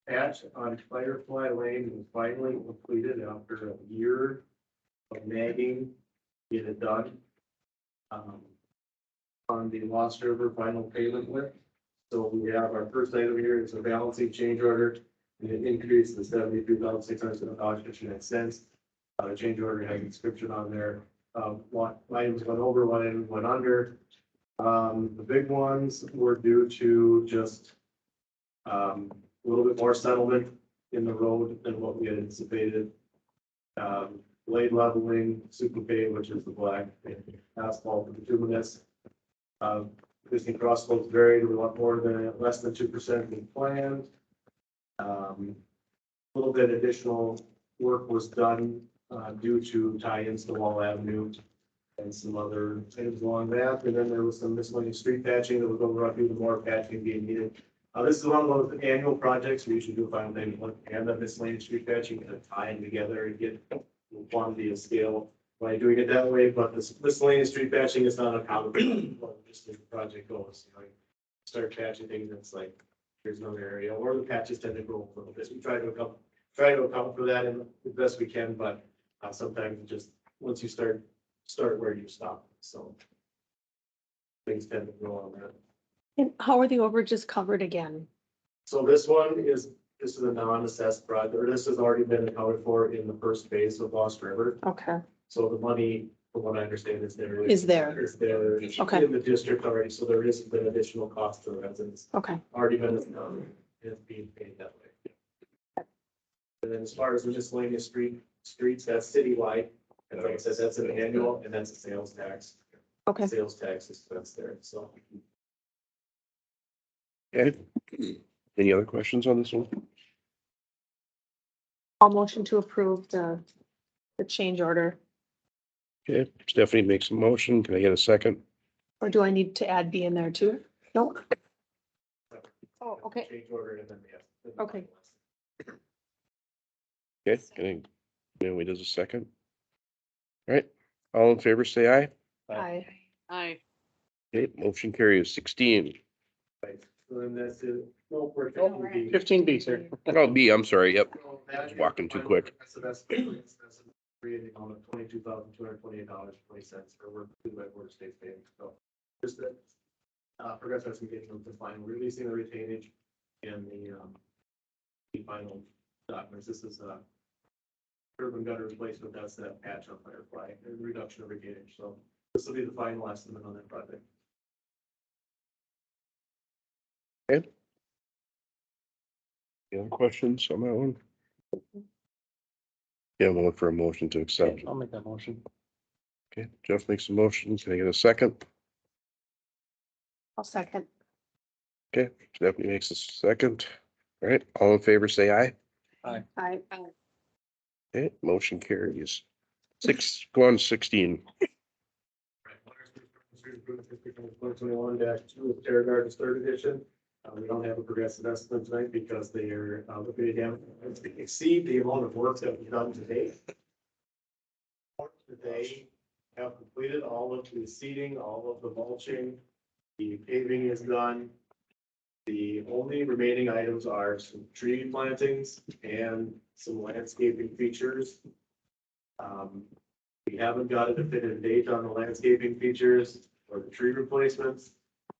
patch on Firefly Lane was finally completed after a year of nagging, get it done. On the Lost River final payment list. So we have our first item here is a balancing change order. And it increased to $73,600.59. The change order has inscription on there. What items went over, what items went under. The big ones were due to just a little bit more settlement in the road than what we had anticipated. Blade leveling, super pave, which is the black asphalt for the bituminous. Existing cross slopes varied, we want more than, less than 2% than planned. A little bit additional work was done, due to tie-ins to Wall Avenue and some other things along that. And then there was some miscellaneous street patching that was overall due to more patching being needed. This is one of those annual projects we usually do a final payment and the miscellaneous street patching and tie them together and get quantity of scale by doing it that way. But this miscellaneous street patching is not accountable. Just as the project goes, you know, you start patching things, it's like, here's another area, or the patches tend to grow a little bit. We try to account for that in the best we can, but sometimes it just, once you start where you stop, so things tend to grow on that. And how are the overages covered again? So this is a non-assessed project, or this has already been accounted for in the first phase of Lost River. Okay, So the money, from what I understand, is there. Is there. Okay. In the district already, so there is an additional cost to the residents. okay. Already been, it's being paid that way. And then as far as the miscellaneous streets, that's citywide. And like I said, that's an annual, and that's a sales tax. Okay. Sales tax expense there, so. Okay. Any other questions on this one? I'll motion to approve the change order. Okay, Stephanie makes a motion. Can I get a second? Or do I need to add B in there too? No? Oh, okay. Change order and then, yeah. Okay. Okay, Naomi does a second. All right, all in favor, say aye. Aye. Aye. Okay, motion carries 16. Right, so then that's it. No, we're 15B. 15B, sir. Oh, B, I'm sorry, yep. So that was is walking the too final quick. that's creating on $22,228.20 for work due by Board of State payment. So just that, progress has been getting the final, releasing the retainage and the final documents. This is curb and gutter replacement. That's that patch on Firefly and reduction of retainage. So this will be the final estimate on that project. Okay. Any other questions on that one? Yeah, we'll look for a motion to accept. I'll make that motion. Okay, Jeff makes a motion. Can I get a second? I'll second. Okay, Stephanie makes a second. All right, all in favor, say aye. Aye. Okay, motion carries. Go on 16. 2021-2 of Terra Gardens third edition. We don't have a progressive estimate tonight because they are liquidated damages exceed the amount of work that we've done today. They have completed all of the seeding, all of the mulching, the paving is done. The only remaining items are some tree plantings and some landscaping features. We haven't got a definitive date on the landscaping features or the tree replacements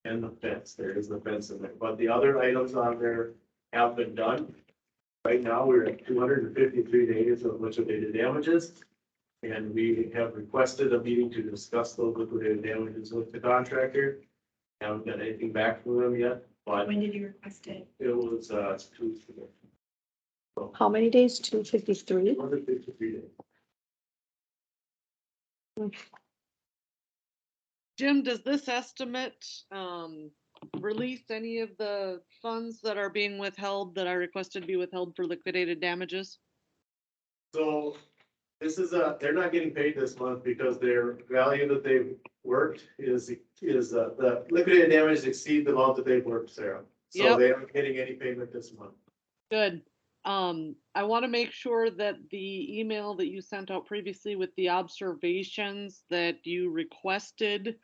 and the fence. There is the fence in there, but the other items on there have been done. Right now, we're at 253 days of liquidated damages. And we have requested a meeting to discuss those liquidated damages with the contractor. Haven't got anything back from them yet, but When did you request it? it was 2 weeks ago. How many days? 253? 253 days. Jim, does this estimate, release any of the funds that are being withheld that I requested be withheld for liquidated damages? So this is they're not getting paid this month because their value that they've worked is the liquidated damages exceed the amount that they've worked, Sarah. So Yep. they aren't getting any payment this month. Good. I want to make sure that the email that you sent out previously with the observations that you requested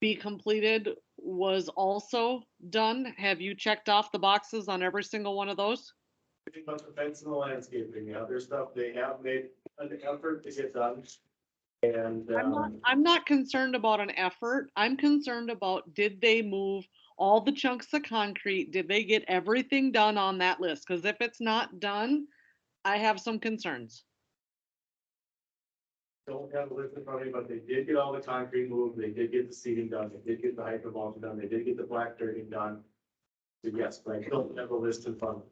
be completed was also done. Have you checked off the boxes on every single one of those? Think about the fence and the landscaping, the other stuff, they have made an effort to get done. And, I'm not concerned about an effort. I'm concerned about, did they move all the chunks of concrete? Did they get everything done on that list? Because if it's not done, I have some concerns. don't have a list in front of me, but they did get all the concrete moved, they did get the seating done, they did get the hypermulch done, they did get the black dirting done. So yes, but I don't have a list in front of me.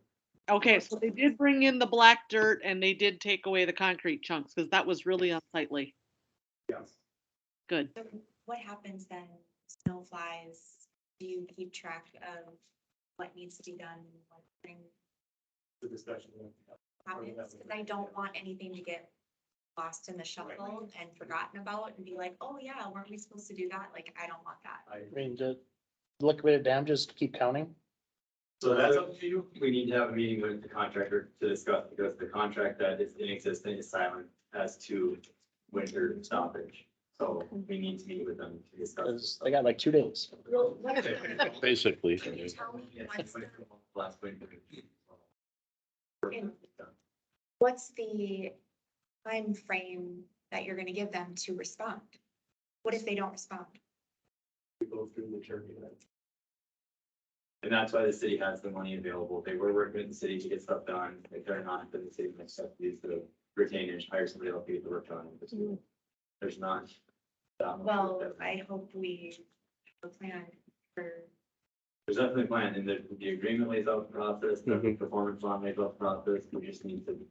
Okay, so they did bring in the black dirt and they did take away the concrete chunks because that was really unsightly. Yes. Good. So what happens then? Snow flies, do you keep track of what needs to be done? What thing The discussion. happens? Because I don't want anything to get lost in the shuffle and forgotten about and be like, oh yeah, weren't we supposed to do that? Like, I don't want that. I I mean, to liquidated damages, keep counting. So that's up to you. We need to have a meeting with the contractor to discuss, because the contract that is in existence is silent as to winter stoppage. So we need to meet with them to discuss. Cause they got like 2 days. Basically. Can you tell me what's the- Last winter. And what's the time frame that you're gonna give them to respond? What if they don't respond? We go through the turkey then. And that's why the city has the money available. They were working with the city to get stuff done. If they're not, then the city might have to use the retainage, hire somebody else to get the work done. There's not. that much work Well, that- I hope we have a plan for, There's definitely a plan, and the agreement lays out the process, the Mhm. performance bond lays out the process. We just need to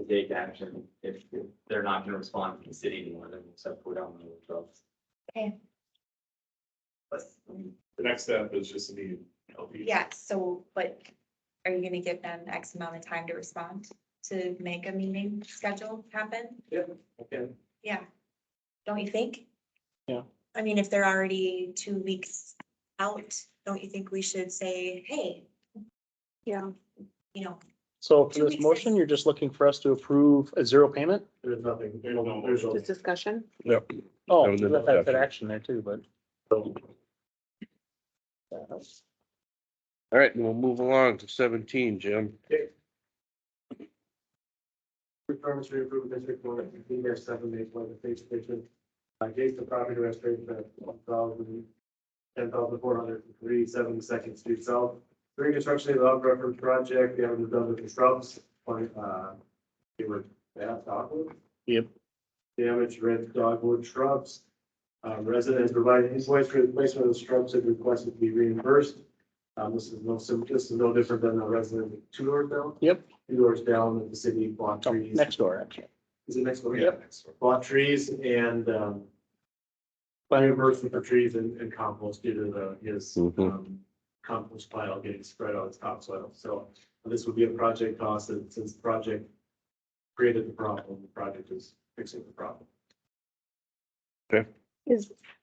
take action. If they're not gonna respond to the city anymore, then we'll step forward down the trucks. okay, But The next step is just need LP. yeah, so, but are you gonna give them X amount of time to respond, to make a meeting schedule happen? Yeah, okay. Yeah, don't you think? Yeah. I mean, if they're already 2 weeks out, don't you think we should say, hey, Yeah. you know, So for 2 this weeks motion, is- you're just looking for us to approve a zero payment? There's nothing. There's no There's Just discussion. Yep. Oh, And then that's that discussion. action there too, but. All right, we'll move along to 17, Jim. Performance review improvement district one, 15-7, May 4th, the face station. Case the property restoration at 10,403, 72nd Street South. During construction of the reference project, they have done with the shrubs, they were dogwood. Yep. Damaged red dogwood shrubs. Residents provided invoice for the replacement of the shrubs and requested to be reimbursed. This is no different than the resident 2 doors down. Yep. 2 doors down at the city bought Oh, trees. next door, actually. Is it next door? Yeah, next door. Bought trees and, reimbursement for trees and compost due to his, Mhm. compost pile getting spread on its topsoil. So this would be a project cost, and since the project created the problem, the project is fixing the problem.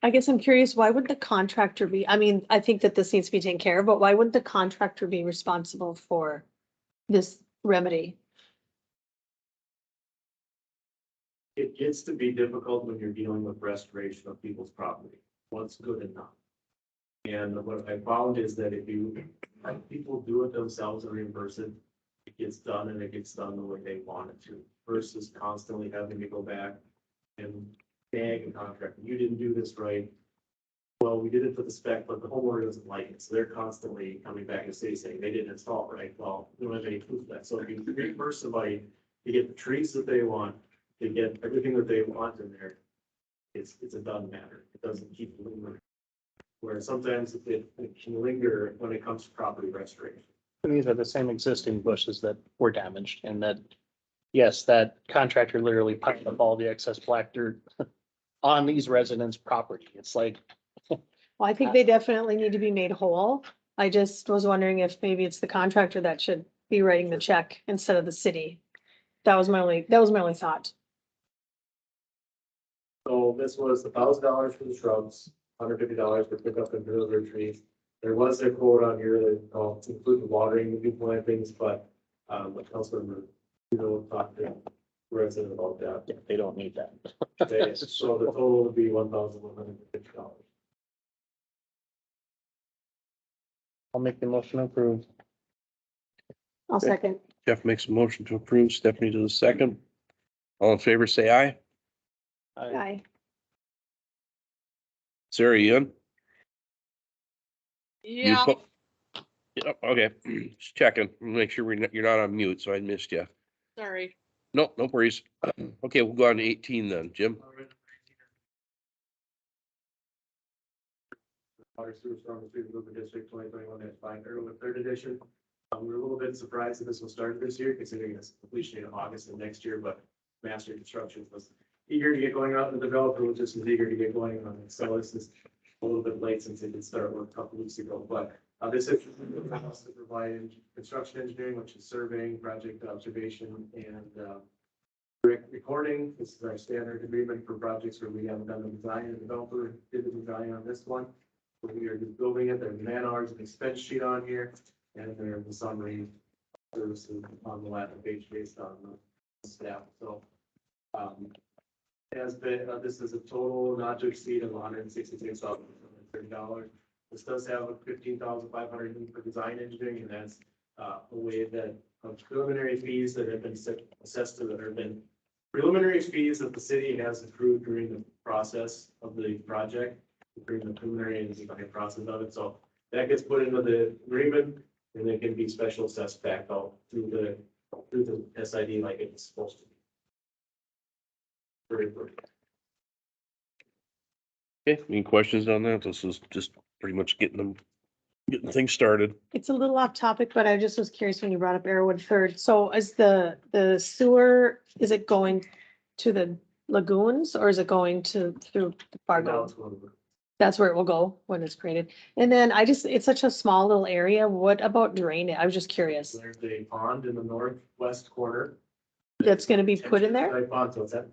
I guess I'm curious, why would the contractor be, I mean, I think that this needs to be taken care of, but why would the contractor be responsible for this remedy? It gets to be difficult when you're dealing with restoration of people's property. What's good enough? And what I found is that if you let people do it themselves and reimburse it, it gets done and it gets done the way they want it to, versus constantly having to go back and bag a contractor. You didn't do this right. Well, we did it to the spec, but the homeowner doesn't like it, so they're constantly coming back and saying they didn't install it right. Well, we don't have any proof of that. So if you reimburse somebody to get the trees that they want, to get everything that they want in there, it's a done matter. It doesn't keep lingering. Where sometimes it can linger when it comes to property restoration. And these are the same existing bushes that were damaged and that, yes, that contractor literally piled up all the excess black dirt on these residents' property. It's like, Well, I think they definitely need to be made whole. I just was wondering if maybe it's the contractor that should be writing the check instead of the city. That was my only thought. So this was $1,000 for the shrubs, $150 for pickup and delivery trees. There was a quote on here that include the watering, the new plantings, but Councilmember, talked to resident about that. yeah, they don't need that. So the total would be $1,150. I'll make the motion to approve. I'll second. Jeff makes a motion to approve, Stephanie does a second. All in favor, say aye. Aye. Sarah, you in? You Yeah, po- Yep, okay, just checking, make sure you're not on mute, so I missed you. sorry. Nope, no worries. Okay, we'll go on to 18 then, Jim. Water Sewer Storm Sewer Improvement District 2021-5, Early Third Edition. We're a little bit surprised that this was started this year, considering it's completion in August of next year, but Master Construction was eager to get going out, and the developer was just as eager to get going on it. So this is a little bit late since it did start work a couple weeks ago, but this is to provide construction engineering, which is surveying, project observation, and recording. This is our standard agreement for projects where we haven't done the design, and the developer did the design on this one. We are just building it. There's man hours and expense sheet on here, and there's the summary services on the last page based on the staff. So, this is a total not to exceed of $166,030. This does have a $15,500 for design engineering, and that's a way that of preliminary fees that have been assessed to that have been preliminary fees that the city has accrued during the process of the project, during the preliminary and design process of it. So that gets put into the agreement, and it can be special assessed back out through the SID like it's supposed to be. Very good. Okay, any questions on that? This is just pretty much getting things started. It's a little off topic, but I just was curious when you brought up Arrowwood Third. So is the sewer, is it going to the lagoons or is it going through the Fargo? That's where it will go when it's created. And then it's such a small little area. What about drainage? I was just curious. There's a pond in the northwest corner. That's gonna be put in there? Pond, so it's that,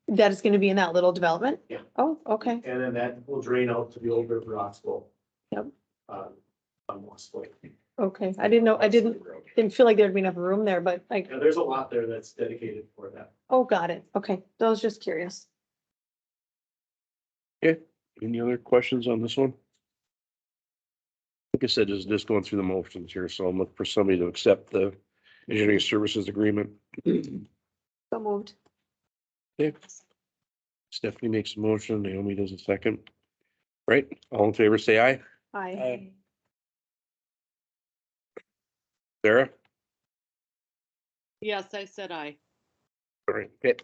That is gonna be in that little development? Yeah. Oh, okay. and then that will drain out to the old river Oxbow. Yep. On West Lake. Okay. I didn't know, I didn't feel like there'd be enough room there, but like, Yeah, there's a lot there that's dedicated for that. oh, got it. Okay. I was just curious. Okay, any other questions on this one? Like I said, just going through the motions here, so I'm looking for somebody to accept the engineering services agreement. So moved. Okay. Stephanie makes a motion, Naomi does a second. Right, all in favor, say aye. Aye. Sarah? Yes, I said aye. All right, okay.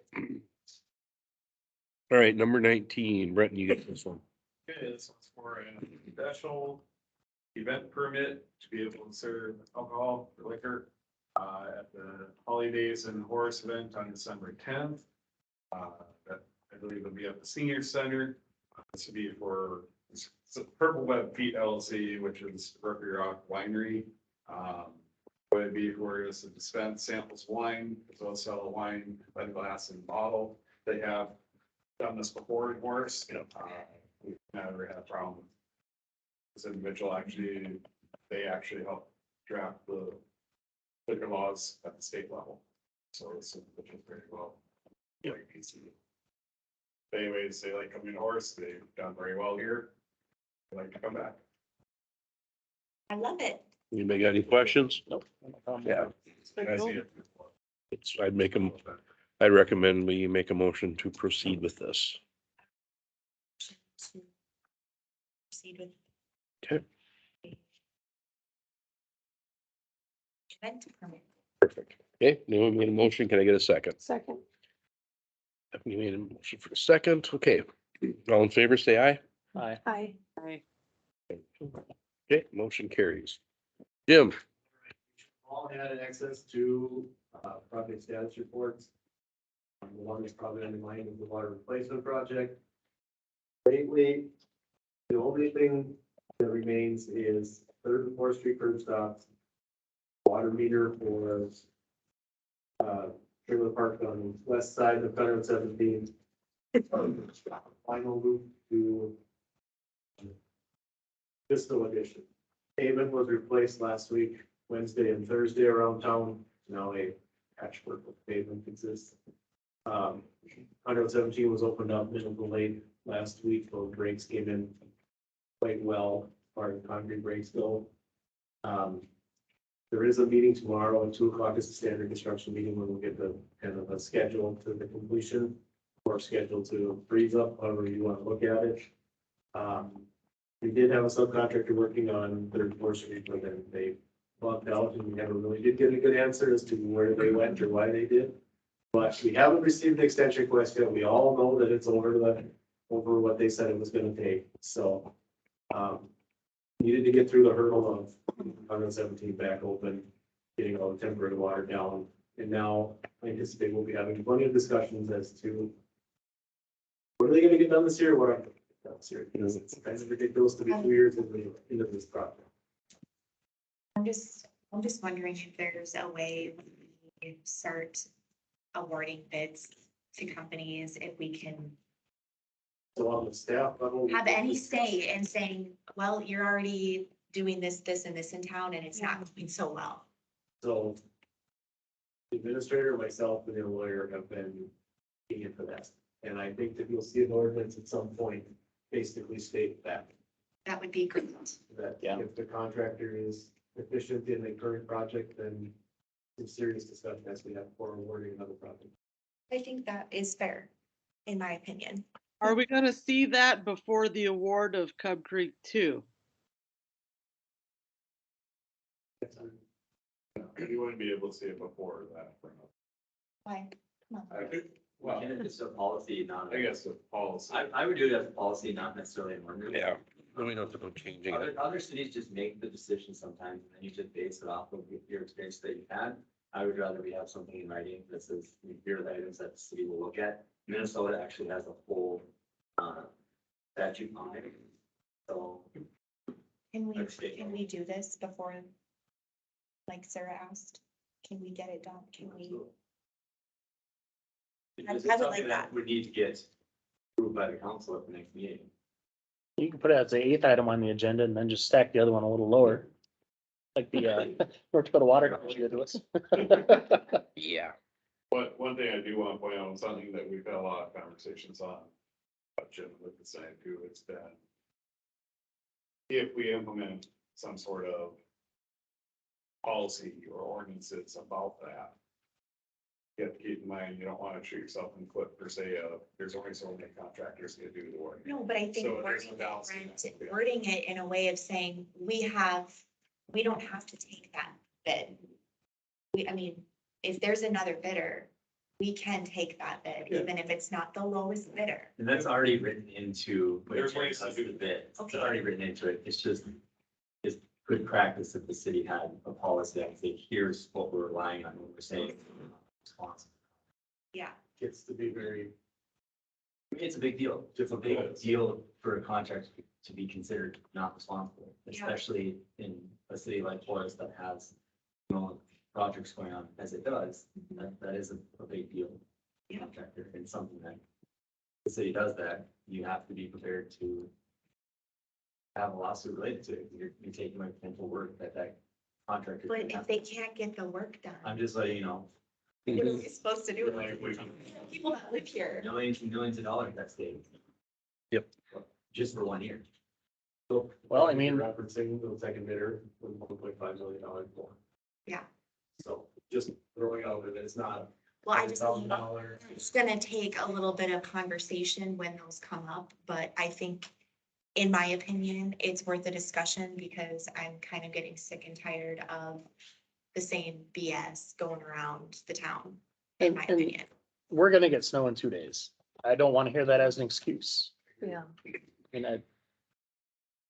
All right, number 19, Brett, you get this one. Okay, this one's for a special event permit to be able to serve alcohol or liquor at the Holidays and Horace event on December 10th. That I believe will be at the senior center. This would be for Purple Web Pete LLC, which is Rookery Rock Winery. What it'd be for is to dispense samples of wine, as well as sell a wine by glass and bottle. They have done this before in Horace. We've never had a problem. This individual actually, they actually helped draft the liquor laws at the state level. So it's very well. Yeah, you can see. Anyways, they like coming to Horace. They've done very well here. They like to come back. I love it. Anybody got any questions? Nope. Yeah. I see it. I'd recommend we make a motion to proceed with this. Proceed with. Okay. Event permit. Perfect. Okay, Naomi made a motion. Can I get a second? Second. Stephanie made a motion for a second. Okay, all in favor, say aye. Aye. Aye. Aye. Okay, motion carries. Jim, All had access to project status reports. The one that's probably on the mind is the water replacement project. Lately, the only thing that remains is Third and Fourth Street curb stops. Water meter for trailer park on the west side of Federal 17. Final loop to Fiscal Edition. Pavement was replaced last week, Wednesday and Thursday around town. Now a patchwork of pavement exists. 117 was opened up middle to late last week. Those breaks came in quite well, as far as concrete breaks go. There is a meeting tomorrow at 2 o'clock is the standard construction meeting when we'll get the kind of a schedule to the completion or schedule to freeze up, however you want to look at it. We did have a subcontractor working on Third Fourth Street, but then they bumped out and we never really did get a good answer as to where they went or why they did. But we haven't received the extension request yet. We all know that it's over what they said it was gonna take, so. Needed to get through the hurdle of 117 back open, getting all the temporary water down. And now I anticipate we'll be having plenty of discussions as to what are they gonna get done this year, or what are they gonna get done this year? Because it's kind of ridiculous to be 2 years into this project. I'm just wondering if there's a way we start awarding bids to companies, if we can So on the staff level. have any say in saying, well, you're already doing this, this, and this in town, and it's not going so well. So the administrator, myself, and the lawyer have been looking into that. And I think that you'll see an ordinance at some point basically state that. That would be great. That if the contractor is efficient in the current project, then some serious discussion has to be had for awarding another project. I think that is fair, in my opinion. Are we gonna see that before the award of Cub Creek 2? You wouldn't be able to see it before that. Why? Come on. I think, well, It's a policy, not. I guess the policy. I would do it as a policy, not necessarily an ordinance. Yeah, then we don't have to go changing it. Other cities just make the decision sometimes, and then you just base it off of your experience that you've had. I would rather we have something in writing that says, here are the items that the city will look at. Minnesota actually has a full, statute on it. So, Can we do this before, like Sarah asked? Can we get it done? Can we? because I it's would like something that. that would need to get approved by the council at the next meeting. You can put it as the 8th item on the agenda and then just stack the other one a little lower. Like the, North Dakota Water Company did to us. Yeah. But one thing I do want to point out, and something that we've had a lot of conversations on, Jim with the same too, it's been if we implement some sort of policy or ordinances about that, you have to keep in mind, you don't want to shoot yourself in the foot per se of, there's only so many contractors that do the work. No, but I think So there's a balance. wording it in a way of saying, we don't have to take that bid. I mean, if there's another bidder, we can take that bid, Yeah. even if it's not the lowest bidder. And that's already written into. There's ways to do the bid. It's Okay. already written into it. It's just, it's good practice if the city had a policy that would say, here's what we're relying on when we're saying. Responsible. Yeah, Gets to be very, I mean, it's a big deal. It's a big deal for a contract to be considered not responsible, Yeah. especially in a city like Horace that has, projects going on as it does. That is a big deal. Yeah. Contractor, and something that the city does that, you have to be prepared to have a lawsuit related to it. You're taking my potential work that contractor. but can if have. they can't get the work done, I'm just letting you know, what are we supposed to do? Like, we- People that live here. millions and millions of dollars that state. Yep. Just for 1 year. so. Well, I mean- Referencing the second bidder with $1.5 million more. Yeah. So just throwing out that it's not. Well, I just think $1,000. it's gonna take a little bit of conversation when those come up, but I think, in my opinion, it's worth a discussion because I'm kind of getting sick and tired of the same BS going around the town, in my And- opinion. We're gonna get snow in 2 days. I don't want to hear that as an excuse. Yeah. And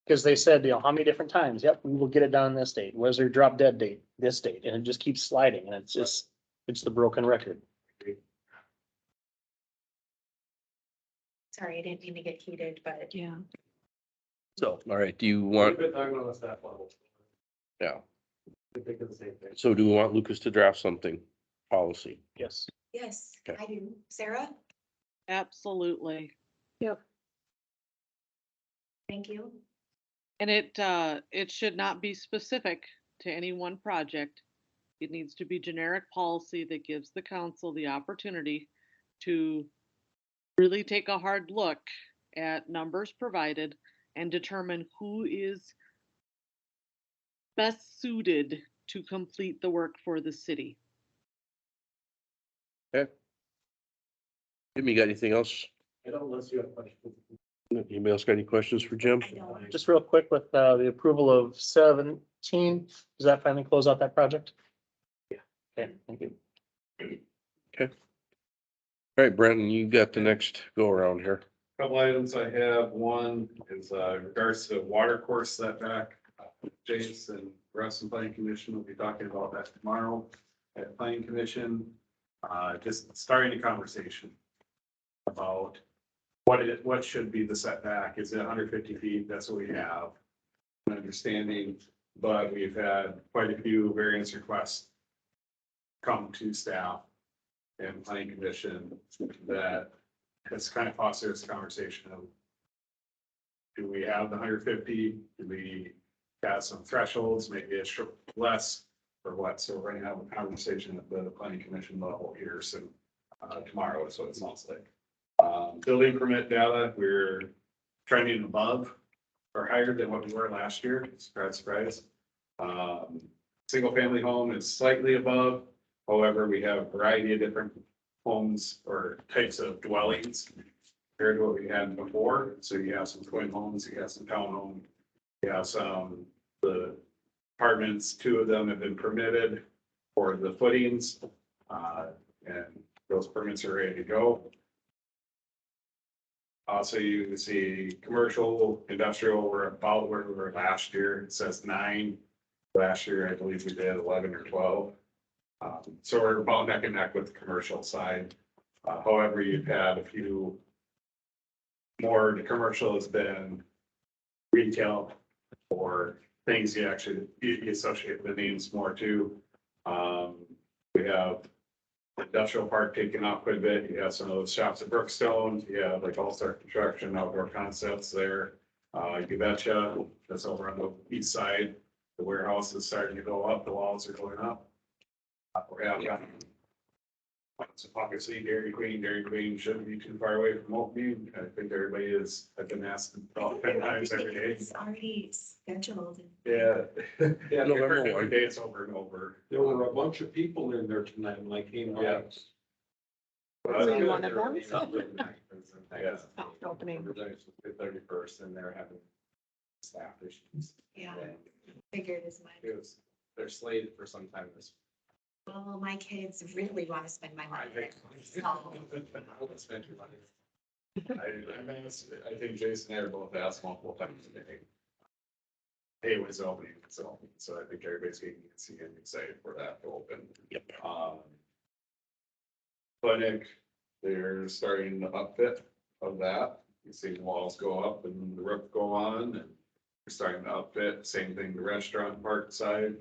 because they said, how many different times? Yep, we will get it done this date. Where's their drop dead date? This date. And it just keeps sliding and it's the broken record. Sorry, I didn't mean to get heated, but Yeah. So, all right, do you We've want, been talking on the staff level. yeah, I think of the same thing. so do we want Lucas to draft something, policy? Yes. yes, Okay. I do. Sarah, Absolutely. thank you. And it should not be specific to any one project. It needs to be generic policy that gives the council the opportunity to really take a hard look at numbers provided and determine who is best suited to complete the work for the city. Jim, you got anything else? I don't unless you have questions. Anybody else got any questions for Jim? I don't. Just real quick with the approval of 17, does that finally close out that project? Yeah. Okay, thank you. All right, Brenton, you got the next go around here. Couple items I have, one is regards to water course setback. Jason, Russ and Planning Commission will be talking about that tomorrow at Planning Commission. Just starting a conversation about what should be the setback. Is it 150 feet? That's what we have. An understanding, but we've had quite a few variance requests come to staff and Planning Commission that has kind of fostered this conversation of, do we have the 150? Do we have some thresholds, maybe less or what? So we're gonna have a conversation at the Planning Commission level here soon. Tomorrow is what it sounds like. Building permit data, we're trending above or higher than what we were last year. Surprise, surprise. Single family home is slightly above. However, we have a variety of different homes or types of dwellings compared to what we had before. So you have some twin homes, you have some townhome, you have some, the apartments, 2 of them have been permitted for the footings. And those permits are ready to go. Also, you can see commercial, industrial, we're about where we were last year. It says 9. Last year, I believe we did 11 or 12. So we're about neck and neck with the commercial side. However, you've had a few more, the commercial has been retail or things you actually, you associate the names more to. We have industrial park taking off quite a bit. You have some of those shops at Brookstone. You have like All Star Construction, Outdoor Concepts there. You betcha, that's over on the east side. The warehouse is starting to go up, the walls are going up. Yeah. So obviously Dairy Queen shouldn't be too far away from Oakview. I think everybody is, I've been asked about 10 times every day. It's already scheduled. Yeah. Yeah, November November 1. dates over and over. There were a bunch of people in there tonight when I came Yeah. out. So you one of them? Yeah. Opening. 31st and they're having staff issues. Yeah, figured as much. They're slated for some time this. Well, my kids really want to spend my money there. So, I think Jason and I are both asked multiple times today. Hey, was opening, so I think everybody's getting to see and excited for that to open. Yep. Clinic, they're starting the upfit of that. You see the walls go up and the roof go on and we're starting to upfit. Same thing, the restaurant park side.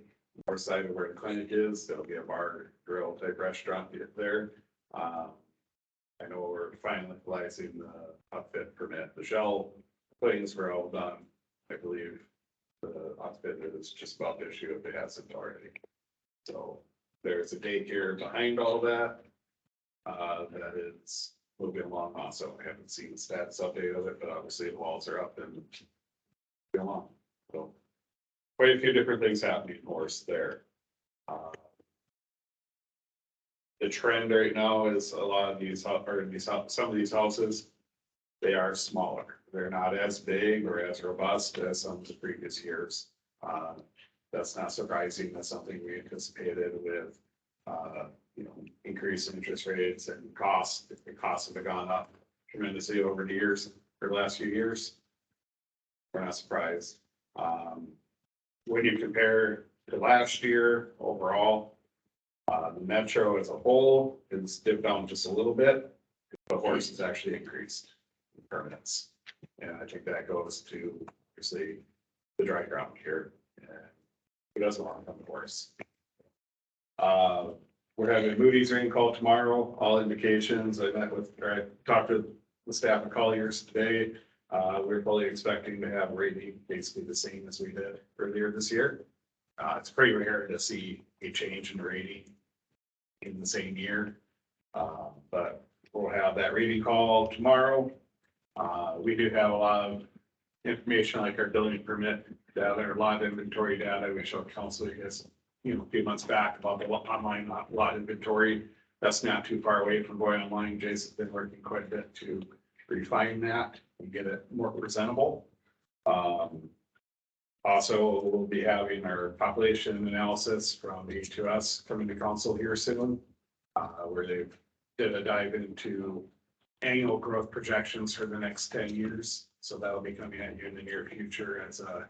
North side of where the clinic is, there'll be a bar grill type restaurant there. I know we're finalizing the outfit permit. The shell footings were all done. I believe the outfit is just about to issue if it hasn't already. So there's a daycare behind all that. That is moving along also. I haven't seen the status update of it, but obviously the walls are up and moving along. So quite a few different things happening for us there. The trend right now is a lot of these, some of these houses, they are smaller. They're not as big or as robust as some of the previous years. That's not surprising. That's something we anticipated with, increase in interest rates and costs. The costs have gone up tremendously over the years, for the last few years. We're not surprised. When you compare to last year overall, the metro as a whole is dipped down just a little bit, but Horace has actually increased in permits. And I think that goes to, obviously, the dry ground here. And who doesn't want to come to Horace? We're having a Moody's rain call tomorrow, all indications. I talked to the staff at Colliers today. We're fully expecting to have rating basically the same as we did earlier this year. It's pretty rare to see a change in rating in the same year. But we'll have that rating call tomorrow. We do have a lot of information like our building permit data, or lot inventory data. We show council, you guys a few months back about the online lot inventory. That's not too far away from going online. Jason's been working quite a bit to refine that and get it more presentable. Also, we'll be having our population analysis from H2S coming to council here soon, where they've did a dive into annual growth projections for the next 10 years. So that'll be coming at you in the near future as a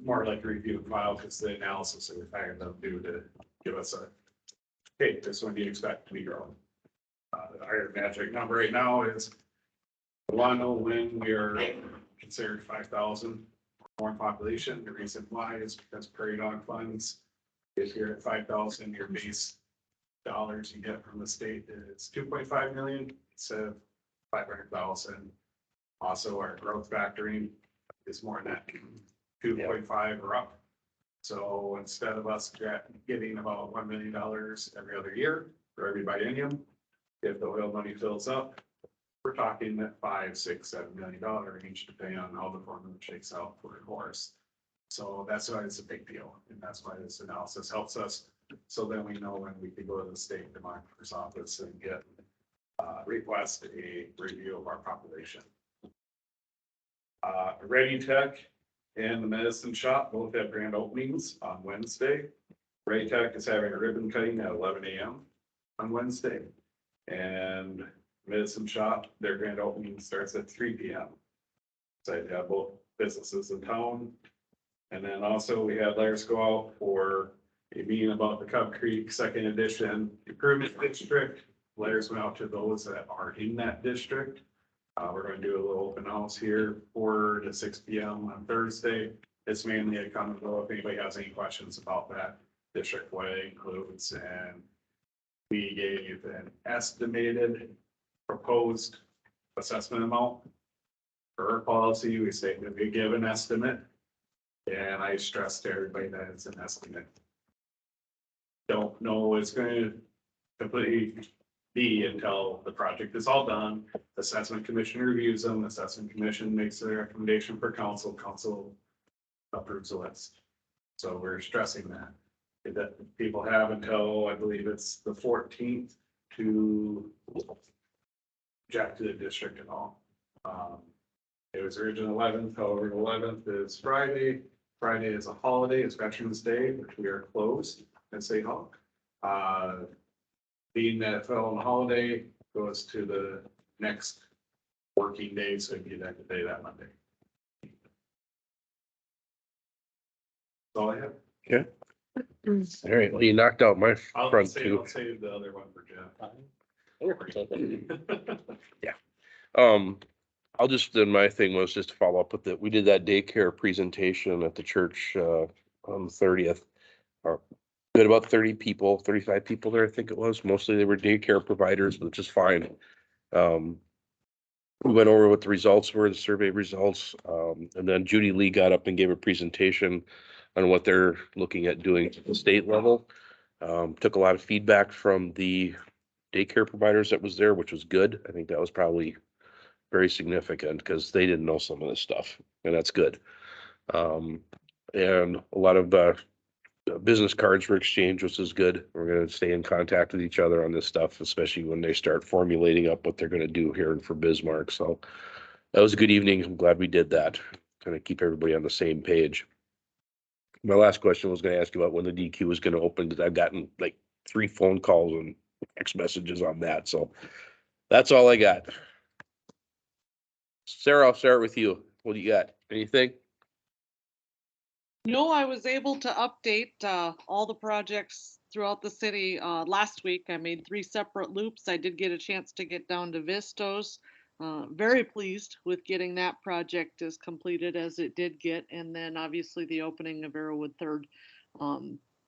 more like a review file, because the analysis that we're having them do to give us a, hey, this one do you expect to be growing? Our magic number right now is one, when we are considered 5,000 more population. The reason why is because prairie dog funds, if you're at 5,000, your base dollars you get from the state is 2.5 million instead of 500,000. Also, our growth factoring is more than that, 2.5 or up. So instead of us getting about $1 million every other year for every biennium, if the oil money fills up, we're talking that $5, $6, $7 million range, depending on how the formula shakes out for Horace. So that's why it's a big deal, and that's why this analysis helps us. So then we know when we can go to the state demographer's office and get request a review of our population. Ready Tech and the Medicine Shop both have grand openings on Wednesday. Ready Tech is having a ribbon cutting at 11 a.m. on Wednesday, and Medicine Shop, their grand opening starts at 3 p.m. So they have both businesses in town. And then also we had Lares go out for a meeting about the Cub Creek Second Edition Improvement District. Lares went out to those that are in that district. We're going to do a little open house here 4 to 6 p.m. on Thursday. It's mainly a comment though if anybody has any questions about that district, what it includes. And we gave an estimated proposed assessment amount. For our policy, we say that we give an estimate. And I stressed to everybody that it's an estimate. Don't know what it's going to completely be until the project is all done. The assessment commission reviews them. The assessment commission makes a recommendation for council. Council approves the list. So we're stressing that people have until, I believe it's the 14th to jack to the district and all. It was originally 11th, however, the 11th is Friday. Friday is a holiday, it's Veterans Day, which we are closed at St. Hawk. Being that it fell on the holiday, goes to the next working day, so it'd be that day, that Monday. That's all I have. Okay. All right, well, you knocked out my front two. I'll save the other one for Jeff. Yeah. I'll just, then my thing was just to follow up with that. We did that daycare presentation at the church on the 30th. We had about 30 people, 35 people there, I think it was. Mostly they were daycare providers, which is fine. We went over what the results were, the survey results. And then Judy Lee got up and gave a presentation on what they're looking at doing at the state level. Took a lot of feedback from the daycare providers that was there, which was good. I think that was probably very significant because they didn't know some of this stuff, and that's good. And a lot of business cards were exchanged, which is good. We're going to stay in contact with each other on this stuff, especially when they start formulating up what they're going to do here for Bismarck. So that was a good evening. I'm glad we did that. Kind of keep everybody on the same page. My last question was going to ask you about when the DQ was going to open, because I've gotten like 3 phone calls and text messages on that. So that's all I got. Sarah, I'll start with you. What do you got? Anything? No, I was able to update all the projects throughout the city last week. I made 3 separate loops. I did get a chance to get down to Vistos. Very pleased with getting that project as completed as it did get. And then obviously the opening of Arrowwood 3rd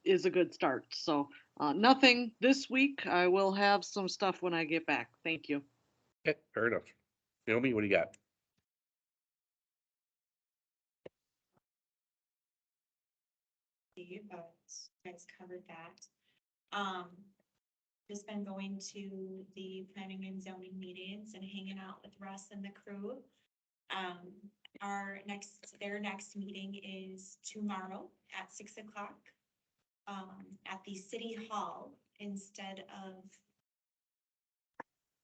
is a good start. So nothing this week. I will have some stuff when I get back. Thank you. Okay, fair enough. Naomi, what do you got? But guys covered that. Just been going to the planning and zoning meetings and hanging out with Russ and the crew. Their next meeting is tomorrow at 6 o'clock. at the city hall instead of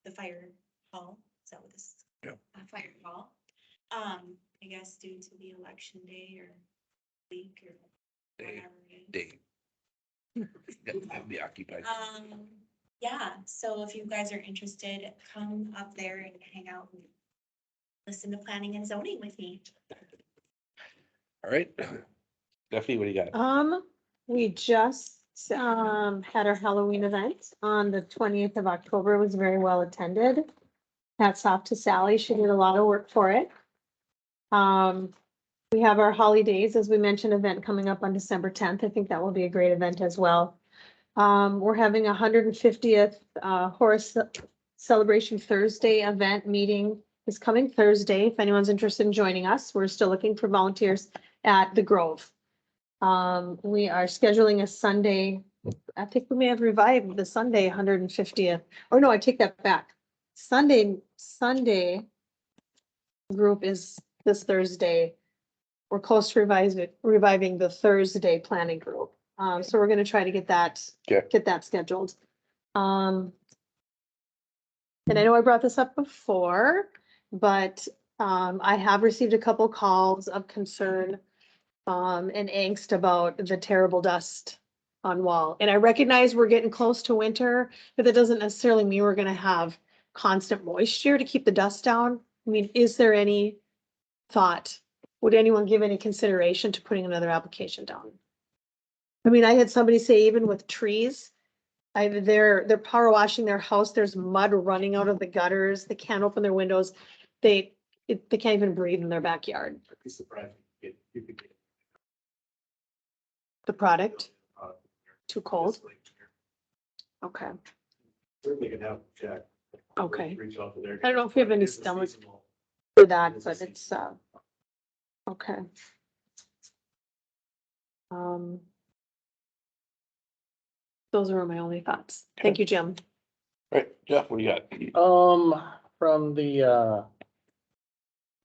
the fire hall. Is that what this is? Yeah. Fire hall. I guess due to the election day or week or Day, whatever it is. day. I'll be occupied. Yeah, so if you guys are interested, come up there and hang out and listen to planning and zoning with me. All right. Stephanie, what do you got? We just, had our Halloween event on the 20th of October. It was very well attended. Hats off to Sally. She did a lot of work for it. We have our holidays, as we mentioned, event coming up on December 10th. I think that will be a great event as well. We're having 150th, Horace Celebration Thursday event meeting is coming Thursday. If anyone's interested in joining us, we're still looking for volunteers at the Grove. We are scheduling a Sunday. I think we may have revived the Sunday 150th. Oh, no, I take that back. Sunday group is this Thursday. We're close to reviving the Thursday planning group. So we're gonna try to get that scheduled. And I know I brought this up before, but I have received a couple calls of concern and angst about the terrible dust on wall. And I recognize we're getting close to winter, but that doesn't necessarily mean we're gonna have constant moisture to keep the dust down. I mean, is there any thought? Would anyone give any consideration to putting another application down? I mean, I had somebody say even with trees, they're power washing their house, there's mud running out of the gutters, they can't open their windows. They can't even breathe in their backyard. I'd be surprised if you could get The product, uh, too cold? this late here. Okay, Certainly could have Jack. Okay. Reach out to their. I don't know if we have any It's a stomach seasonal- for that, but it's, okay. Those are my only thoughts. Thank you, Jim. All right, Jeff, what do you got? From the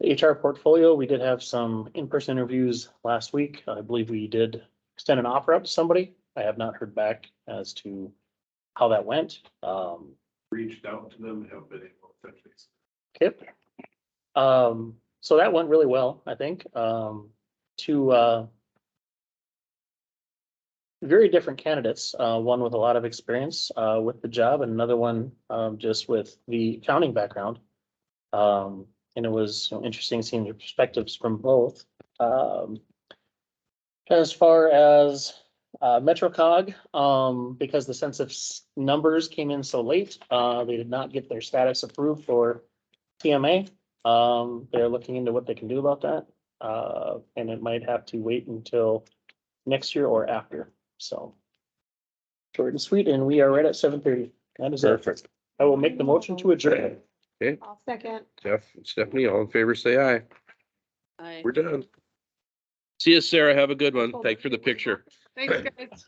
HR portfolio, we did have some in-person interviews last week. I believe we did extend an offer up to somebody. I have not heard back as to how that went. Reached out to them, have been able to touch base. Kip. So that went really well, I think. Two very different candidates, one with a lot of experience with the job and another one just with the accounting background. And it was interesting seeing the perspectives from both. As far as MetroCog, because the census numbers came in so late, they did not get their status approved for TMA. They're looking into what they can do about that. And it might have to wait until next year or after. So short and sweet, and we are right at 7:30. That is it. Perfect. I will make the motion to adjourn. Okay, I'll second. Jeff, and Stephanie, all in favor, say aye. Aye. We're done. See you, Sarah. Have a good one. Thanks for the picture. Thanks, guys.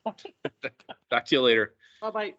Talk to you later. Bye-bye.